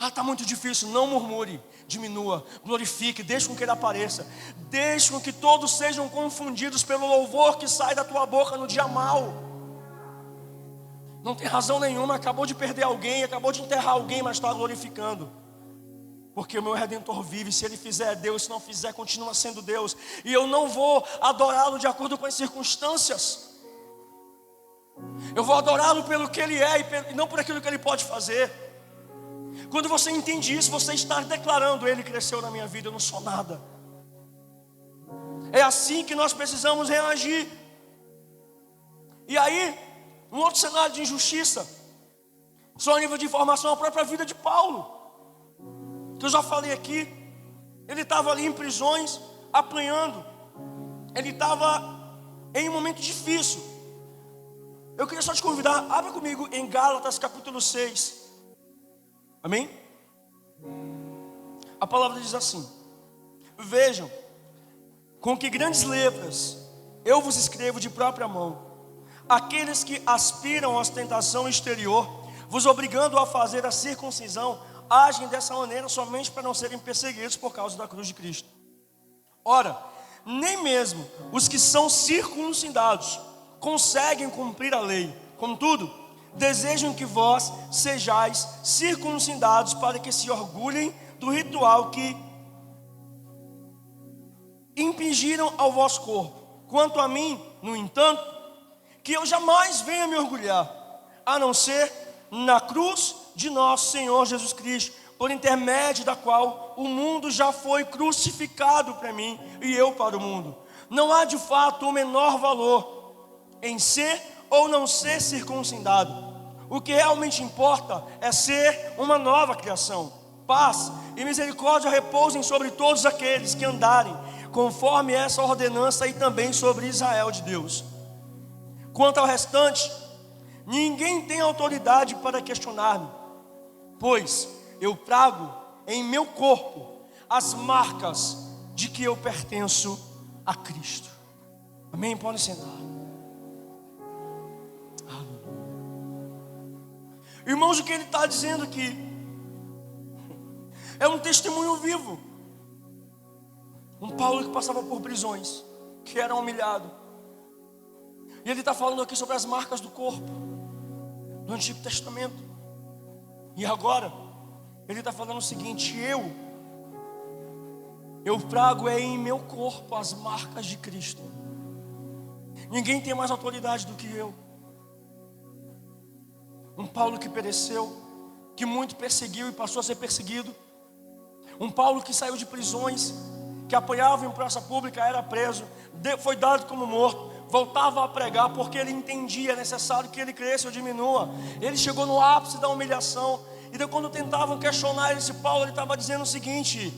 Está muito difícil, não murmure, diminua, glorifique, deixe com que Ele apareça. Deixe com que todos sejam confundidos pelo louvor que sai da tua boca no dia mau. Não tem razão nenhuma, acabou de perder alguém, acabou de enterrar alguém, mas está glorificando. Porque o meu Redentor vive. Se Ele fizer é Deus, se não fizer continua sendo Deus. E eu não vou adorá-lo de acordo com as circunstâncias. Eu vou adorá-lo pelo que Ele é e não por aquilo que Ele pode fazer. Quando você entende isso, você está declarando: Ele cresceu na minha vida, eu não sou nada. É assim que nós precisamos reagir. E aí, um outro cenário de injustiça, só a nível de informação, a própria vida de Paulo, que eu já falei aqui. Ele estava ali em prisões, apanhando. Ele estava em um momento difícil. Eu queria só te convidar, abra comigo em Gálatas capítulo 6. Amém? A palavra diz assim: vejam, com que grandes letras eu vos escrevo de própria mão, aqueles que aspiram à ostentação exterior, vos obrigando a fazer a circuncisão, agem dessa maneira somente para não serem perseguidos por causa da cruz de Cristo. Ora, nem mesmo os que são circuncidados conseguem cumprir a lei. Contudo, desejam que vós sejais circuncidados, para que se orgulhem do ritual que impingiram ao vosso corpo. Quanto a mim, no entanto, que eu jamais venha me orgulhar, a não ser na cruz de nosso Senhor Jesus Cristo, por intermédio da qual o mundo já foi crucificado para mim e eu para o mundo. Não há de fato o menor valor em ser ou não ser circuncidado. O que realmente importa é ser uma nova criação. Paz e misericórdia repousem sobre todos aqueles que andarem conforme essa ordenança e também sobre Israel de Deus. Quanto ao restante, ninguém tem autoridade para questionar-me, pois eu trago em meu corpo as marcas de que eu pertenço a Cristo. Amém? Podem sentar. Irmãos, o que ele está dizendo aqui é um testemunho vivo. Um Paulo que passava por prisões, que era humilhado. E ele está falando aqui sobre as marcas do corpo do Antigo Testamento. E agora ele está falando o seguinte: eu trago em meu corpo as marcas de Cristo. Ninguém tem mais autoridade do que eu. Um Paulo que pereceu, que muito perseguiu e passou a ser perseguido. Um Paulo que saiu de prisões, que apanhava em praça pública, era preso, foi dado como morto, voltava a pregar porque ele entendia, é necessário que ele cresça ou diminua. Ele chegou no ápice da humilhação. E daí, quando tentavam questionar esse Paulo, ele estava dizendo o seguinte: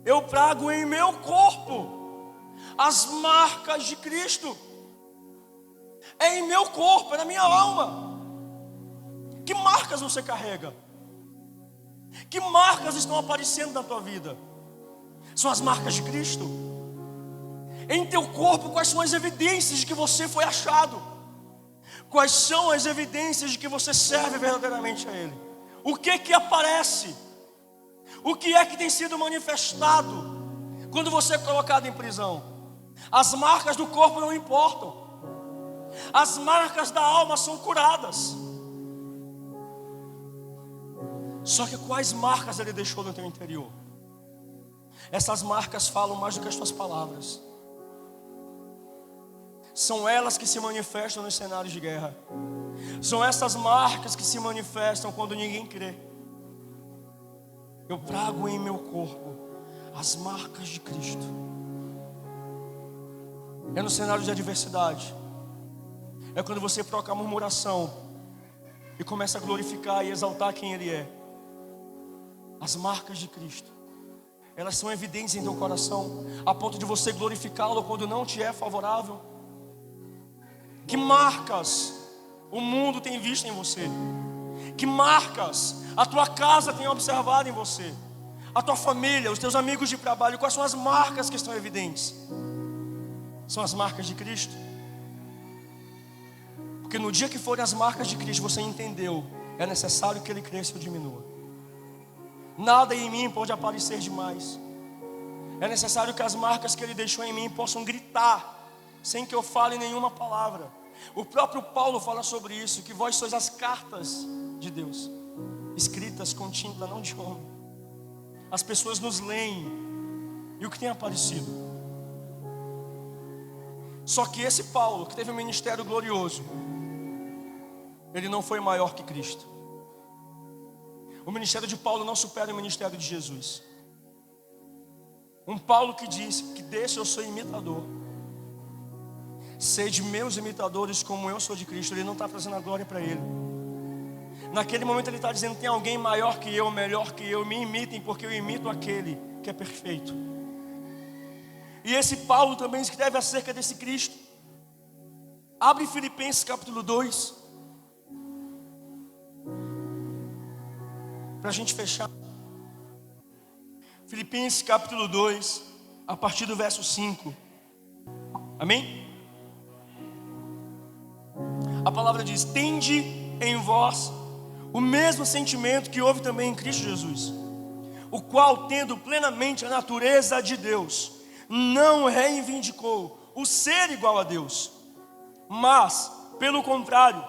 eu trago em meu corpo as marcas de Cristo. É em meu corpo, é na minha alma. Que marcas você carrega? Que marcas estão aparecendo na tua vida? São as marcas de Cristo. Em teu corpo, quais são as evidências de que você foi achado? Quais são as evidências de que você serve verdadeiramente a Ele? O que aparece? O que é que tem sido manifestado quando você é colocado em prisão? As marcas do corpo não importam. As marcas da alma são curadas. Só que quais marcas Ele deixou no teu interior? Essas marcas falam mais do que as tuas palavras. São elas que se manifestam nos cenários de guerra. São essas marcas que se manifestam quando ninguém crê. Eu trago em meu corpo as marcas de Cristo. É no cenário de adversidade. É quando você troca a murmuração e começa a glorificar e exaltar quem Ele é. As marcas de Cristo, elas são evidentes em teu coração, a ponto de você glorificá-lo quando não te é favorável. Que marcas o mundo tem visto em você? Que marcas a tua casa tem observado em você? A tua família, os teus amigos de trabalho, quais são as marcas que estão evidentes? São as marcas de Cristo. Porque no dia que forem as marcas de Cristo, você entendeu, é necessário que Ele cresça ou diminua. Nada em mim pode aparecer demais. É necessário que as marcas que Ele deixou em mim possam gritar, sem que eu fale nenhuma palavra. O próprio Paulo fala sobre isso, que vós sois as cartas de Deus, escritas com tinta, não de homem. As pessoas nos leem. E o que tem aparecido? Só que esse Paulo, que teve um ministério glorioso, ele não foi maior que Cristo. O ministério de Paulo não supera o ministério de Jesus. Um Paulo que disse que desse eu sou imitador. Sede meus imitadores como eu sou de Cristo. Ele não está trazendo a glória para ele. Naquele momento ele está dizendo: tem alguém maior que eu, melhor que eu, me imitem, porque eu imito aquele que é perfeito. E esse Paulo também escreve acerca desse Cristo. Abre Filipenses capítulo 2. Para a gente fechar. Filipenses capítulo 2, a partir do verso 5. Amém? A palavra diz: tende em vós o mesmo sentimento que houve também em Cristo Jesus, o qual, tendo plenamente a natureza de Deus, não reivindicou o ser igual a Deus, mas, pelo contrário,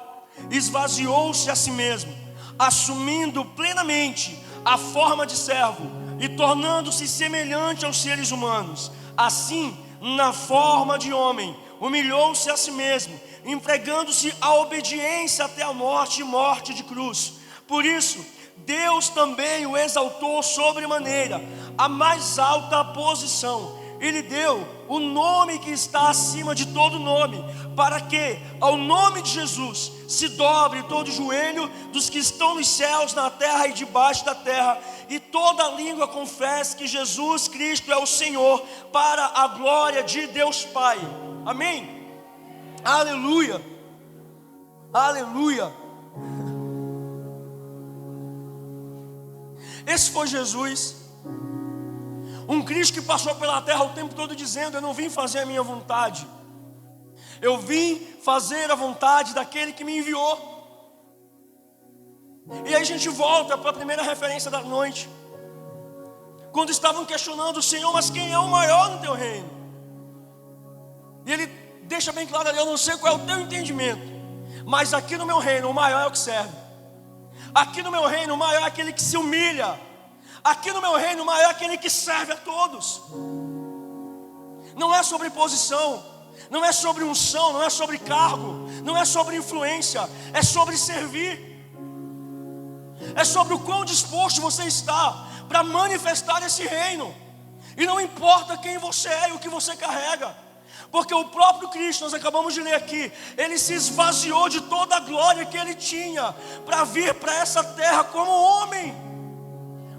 esvaziou-se a si mesmo, assumindo plenamente a forma de servo e tornando-se semelhante aos seres humanos. Assim, na forma de homem, humilhou-se a si mesmo, entregando-se à obediência até a morte e morte de cruz. Por isso, Deus também o exaltou sobremaneira, a mais alta posição, Ele deu o nome que está acima de todo nome, para que ao nome de Jesus se dobre todo joelho dos que estão nos céus, na terra e debaixo da terra, e toda língua confesse que Jesus Cristo é o Senhor, para a glória de Deus Pai. Amém? Aleluia, aleluia. Esse foi Jesus, um Cristo que passou pela terra o tempo todo dizendo: eu não vim fazer a minha vontade, eu vim fazer a vontade daquele que me enviou. E aí a gente volta para a primeira referência da noite, quando estavam questionando o Senhor: mas quem é o maior no teu reino? E Ele deixa bem claro ali: eu não sei qual é o teu entendimento, mas aqui no meu reino o maior é o que serve. Aqui no meu reino o maior é aquele que se humilha. Aqui no meu reino o maior é aquele que serve a todos. Não é sobre posição, não é sobre unção, não é sobre cargo, não é sobre influência, é sobre servir. É sobre o quão disposto você está para manifestar esse reino. E não importa quem você é e o que você carrega, porque o próprio Cristo, nós acabamos de ler aqui, Ele se esvaziou de toda a glória que Ele tinha, para vir para essa terra como homem,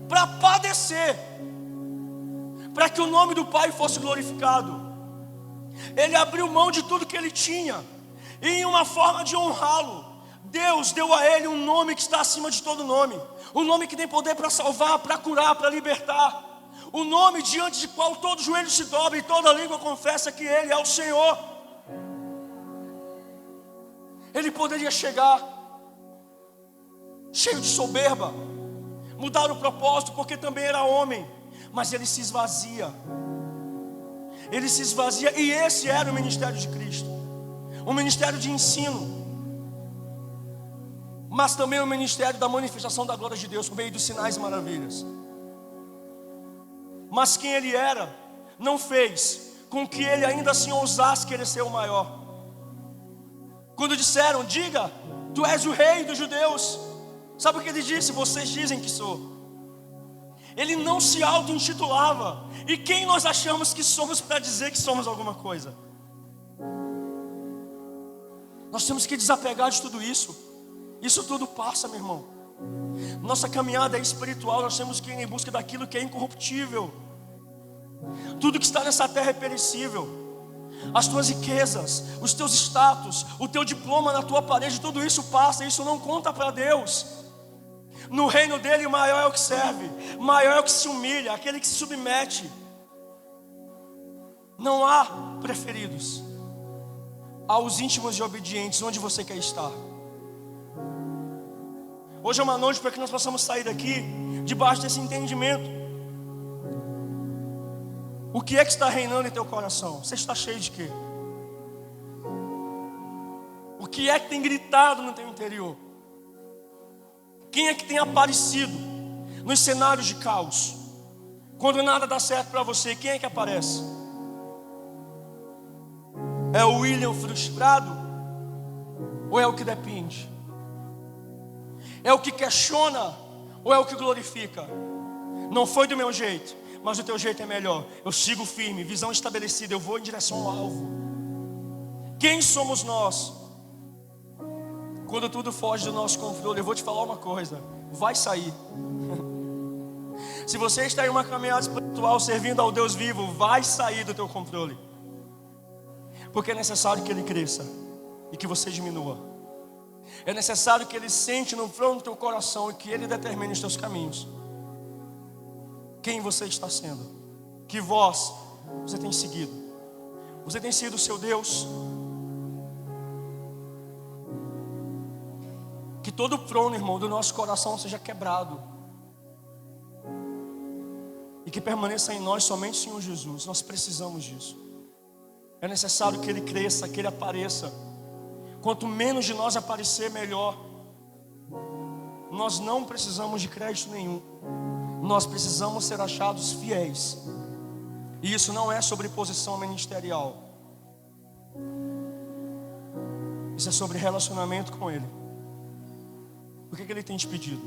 para padecer, para que o nome do Pai fosse glorificado. Ele abriu mão de tudo que Ele tinha, e em uma forma de honrá-lo, Deus deu a Ele um nome que está acima de todo nome, um nome que tem poder para salvar, para curar, para libertar, o nome diante de qual todo joelho se dobra e toda língua confessa que Ele é o Senhor. Ele poderia chegar cheio de soberba, mudar o propósito, porque também era homem, mas Ele se esvazia. Ele se esvazia, e esse era o ministério de Cristo, um ministério de ensino, mas também o ministério da manifestação da glória de Deus por meio dos sinais e maravilhas. Mas quem Ele era não fez com que Ele ainda assim ousasse querer ser o maior. Quando disseram: diga, tu és o rei dos judeus, sabe o que Ele disse? Vocês dizem que sou. Ele não se auto-intitulava. E quem nós achamos que somos para dizer que somos alguma coisa? Nós temos que desapegar de tudo isso. Isso tudo passa, meu irmão. Nossa caminhada é espiritual. Nós temos que ir em busca daquilo que é incorruptível. Tudo que está nessa terra é perecível. As tuas riquezas, os teus status, o teu diploma na tua parede, tudo isso passa. Isso não conta para Deus. No reino dele, maior é o que serve, maior é o que se humilha, aquele que se submete. Não há preferidos, há os íntimos e obedientes. Onde você quer estar? Hoje é uma noite para que nós possamos sair daqui debaixo desse entendimento. O que é que está reinando em teu coração? Você está cheio de quê? O que é que tem gritado no teu interior? Quem é que tem aparecido nos cenários de caos? Quando nada dá certo para você, quem é que aparece? É o William frustrado? Ou é o que depende? É o que questiona? Ou é o que glorifica? Não foi do meu jeito, mas o teu jeito é melhor. Eu sigo firme, visão estabelecida, eu vou em direção ao alvo. Quem somos nós? Quando tudo foge do nosso controle, eu vou te falar uma coisa: vai sair. Se você está em uma caminhada espiritual servindo ao Deus vivo, vai sair do teu controle. Porque é necessário que Ele cresça e que você diminua. É necessário que Ele sente no fundo do teu coração e que Ele determine os teus caminhos. Quem você está sendo? Que voz você tem seguido? Você tem sido o seu Deus? Que todo trono, irmão, do nosso coração seja quebrado. E que permaneça em nós somente o Senhor Jesus. Nós precisamos disso. É necessário que Ele cresça, que Ele apareça. Quanto menos de nós aparecer, melhor. Nós não precisamos de crédito nenhum. Nós precisamos ser achados fiéis. E isso não é sobre posição ministerial. Isso é sobre relacionamento com Ele. O que Ele tem te pedido?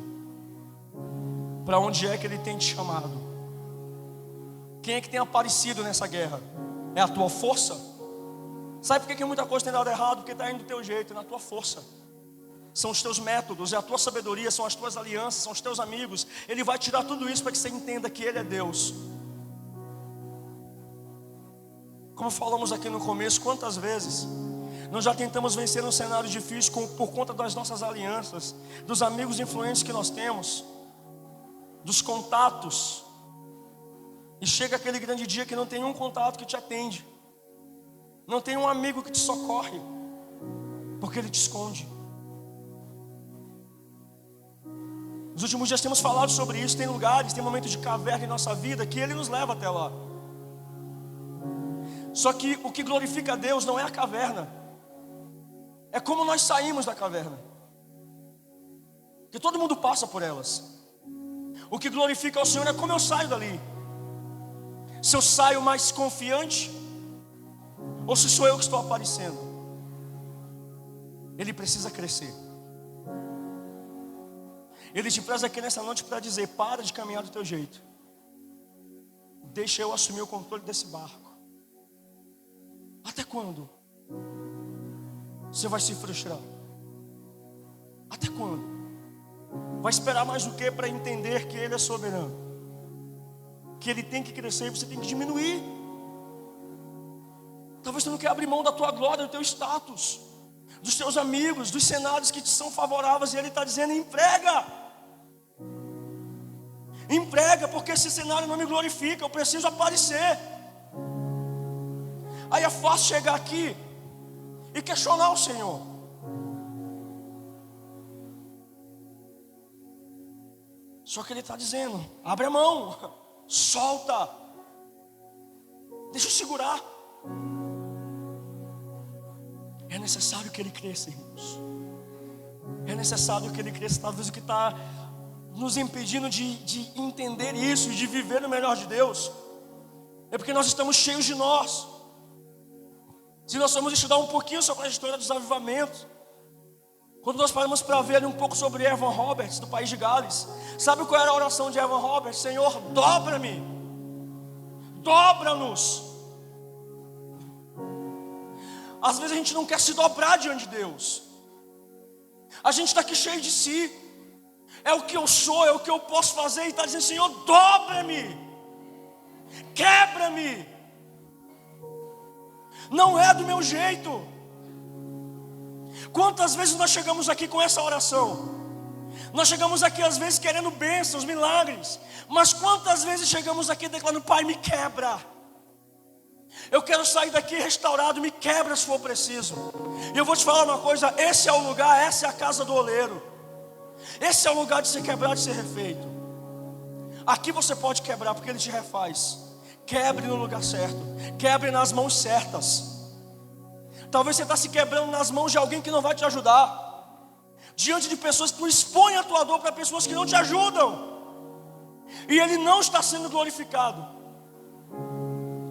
Para onde é que Ele tem te chamado? Quem é que tem aparecido nessa guerra? É a tua força? Sabe por que muita coisa tem dado errado? Porque está indo do teu jeito, é na tua força. São os teus métodos, é a tua sabedoria, são as tuas alianças, são os teus amigos. Ele vai tirar tudo isso para que você entenda que Ele é Deus. Como falamos aqui no começo, quantas vezes nós já tentamos vencer um cenário difícil por conta das nossas alianças, dos amigos influentes que nós temos, dos contatos. E chega aquele grande dia que não tem um contato que te atende, não tem um amigo que te socorre, porque ele te esconde. Nos últimos dias temos falado sobre isso. Tem lugares, tem momentos de caverna em nossa vida que Ele nos leva até lá. Só que o que glorifica a Deus não é a caverna, é como nós saímos da caverna, que todo mundo passa por elas. O que glorifica ao Senhor é como eu saio dali. Se eu saio mais confiante, ou se sou eu que estou aparecendo. Ele precisa crescer. Ele te traz aqui nessa noite para dizer: para de caminhar do teu jeito, deixa eu assumir o controle desse barco. Até quando você vai se frustrar? Até quando? Vai esperar mais o que para entender que Ele é soberano? Que Ele tem que crescer e você tem que diminuir. Talvez você não quer abrir mão da tua glória, do teu status, dos teus amigos, dos cenários que te são favoráveis. E Ele está dizendo: emprega. Emprega, porque esse cenário não me glorifica, eu preciso aparecer. Aí é fácil chegar aqui e questionar o Senhor. Só que Ele está dizendo: abre a mão, solta, deixa eu segurar. É necessário que Ele cresça, irmãos. É necessário que Ele cresça. Talvez o que está nos impedindo de entender isso e de viver o melhor de Deus é porque nós estamos cheios de nós. Se nós formos estudar um pouquinho sobre a história dos avivamentos, quando nós paramos para ver um pouco sobre Evan Roberts, do país de Gales, sabe qual era a oração de Evan Roberts? Senhor, dobra-me, dobra-nos. Às vezes a gente não quer se dobrar diante de Deus. A gente está aqui cheio de si. É o que eu sou, é o que eu posso fazer. E está dizendo: Senhor, dobra-me, quebra-me. Não é do meu jeito. Quantas vezes nós chegamos aqui com essa oração? Nós chegamos aqui às vezes querendo bênçãos, milagres. Mas quantas vezes chegamos aqui declarando: Pai, me quebra. Eu quero sair daqui restaurado, me quebra se for preciso. E eu vou te falar uma coisa: esse é o lugar, essa é a casa do oleiro. Esse é o lugar de ser quebrado, de ser refeito. Aqui você pode quebrar, porque Ele te refaz. Quebre no lugar certo, quebre nas mãos certas. Talvez você está se quebrando nas mãos de alguém que não vai te ajudar, diante de pessoas que tu expõe a tua dor para pessoas que não te ajudam. E Ele não está sendo glorificado,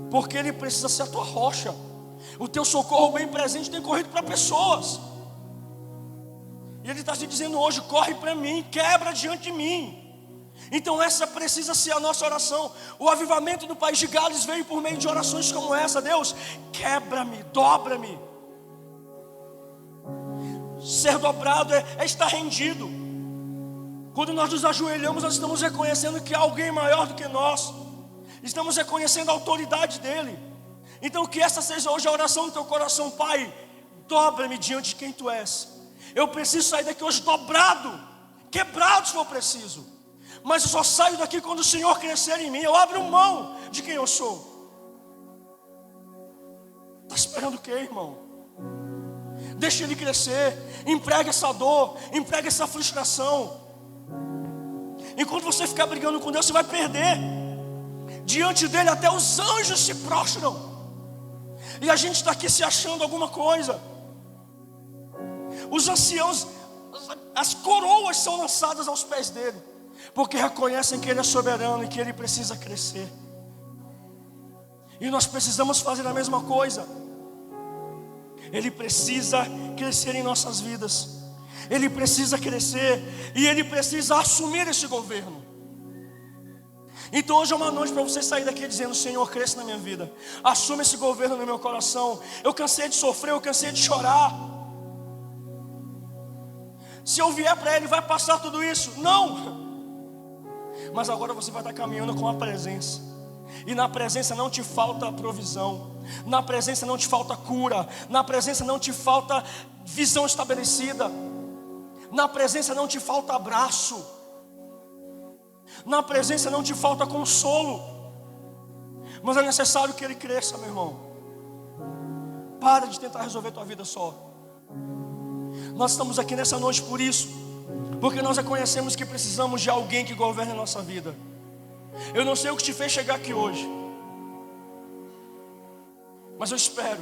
porque Ele precisa ser a tua rocha. O teu socorro bem presente tem corrido para pessoas. E Ele está te dizendo hoje: corre para mim, quebra diante de mim. Então essa precisa ser a nossa oração. O avivamento do país de Gales veio por meio de orações como essa: Deus, quebra-me, dobra-me. Ser dobrado é estar rendido. Quando nós nos ajoelhamos, nós estamos reconhecendo que há alguém maior do que nós. Estamos reconhecendo a autoridade dEle. Então que essa seja hoje a oração do teu coração: Pai, dobra-me diante de quem Tu és. Eu preciso sair daqui hoje dobrado, quebrado se for preciso. Mas eu só saio daqui quando o Senhor crescer em mim. Eu abro mão de quem eu sou. Está esperando o quê, irmão? Deixa Ele crescer. Emprega essa dor, emprega essa frustração. Enquanto você ficar brigando com Deus, você vai perder. Diante dEle até os anjos se prostram. E a gente está aqui se achando alguma coisa. Os anciãos, as coroas são lançadas aos pés dEle, porque reconhecem que Ele é soberano e que Ele precisa crescer. E nós precisamos fazer a mesma coisa. Ele precisa crescer em nossas vidas. Ele precisa crescer e Ele precisa assumir esse governo. Então hoje é uma noite para você sair daqui dizendo: Senhor, cresça na minha vida, assume esse governo no meu coração. Eu cansei de sofrer, eu cansei de chorar. Se eu vier para Ele, vai passar tudo isso? Não. Mas agora você vai estar caminhando com a presença, e na presença não te falta provisão, na presença não te falta cura, na presença não te falta visão estabelecida, na presença não te falta abraço, na presença não te falta consolo. Mas é necessário que Ele cresça, meu irmão. Para de tentar resolver tua vida só. Nós estamos aqui nessa noite por isso, porque nós reconhecemos que precisamos de alguém que governe a nossa vida. Eu não sei o que te fez chegar aqui hoje, mas eu espero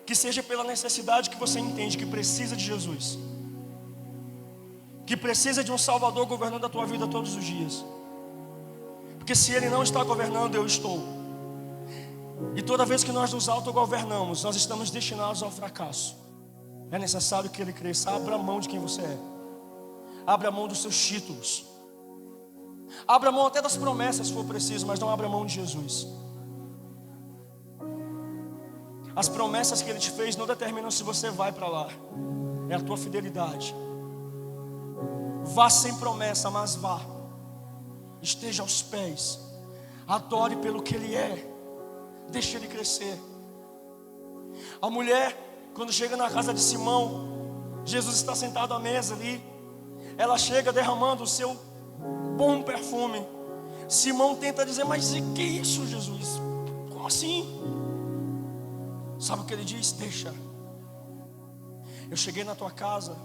que seja pela necessidade que você entende que precisa de Jesus, que precisa de um Salvador governando a tua vida todos os dias. Porque se Ele não está governando, eu estou. E toda vez que nós nos autogovernamos, nós estamos destinados ao fracasso. É necessário que Ele cresça. Abra mão de quem você é. Abra mão dos seus títulos. Abra mão até das promessas se for preciso, mas não abra mão de Jesus. As promessas que Ele te fez não determinam se você vai para lá. É a tua fidelidade. Vá sem promessa, mas vá. Esteja aos pés. Adore pelo que Ele é. Deixe Ele crescer. A mulher, quando chega na casa de Simão, Jesus está sentado à mesa ali. Ela chega derramando o seu bom perfume. Simão tenta dizer: mas que isso, Jesus? Como assim? Sabe o que ele diz? Deixa. Eu cheguei na tua casa,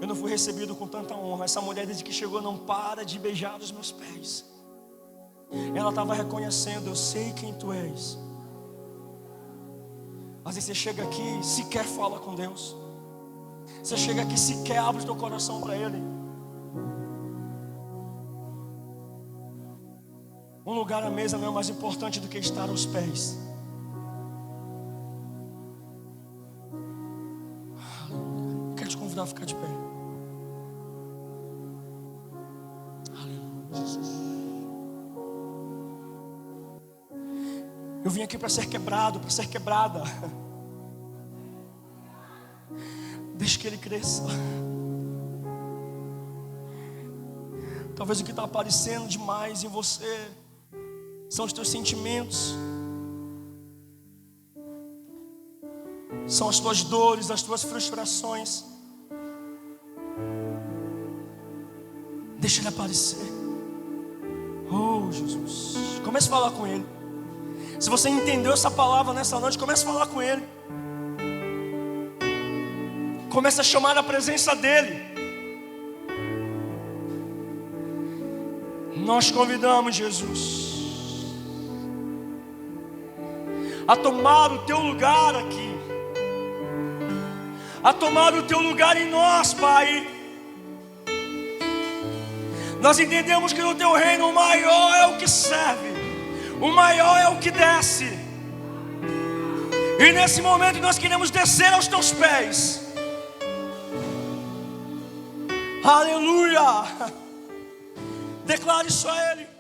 eu não fui recebido com tanta honra. Essa mulher, desde que chegou, não para de beijar os meus pés. Ela estava reconhecendo: eu sei quem tu és. Às vezes você chega aqui, sequer fala com Deus. Você chega aqui, sequer abre o teu coração para Ele. Um lugar à mesa não é mais importante do que estar aos pés. Quero te convidar a ficar de pé. Aleluia, Jesus. Eu vim aqui para ser quebrado, para ser quebrada. Deixe que Ele cresça. Talvez o que está aparecendo demais em você são os teus sentimentos, são as tuas dores, as tuas frustrações. Deixa Ele aparecer. Oh, Jesus. Comece a falar com Ele. Se você entendeu essa palavra nessa noite, comece a falar com Ele. Comece a chamar a presença dEle. Nós convidamos Jesus a tomar o teu lugar aqui, a tomar o teu lugar em nós, Pai. Nós entendemos que no teu reino o maior é o que serve, o maior é o que desce. E nesse momento nós queremos descer aos teus pés. Aleluia. Declare isso a Ele.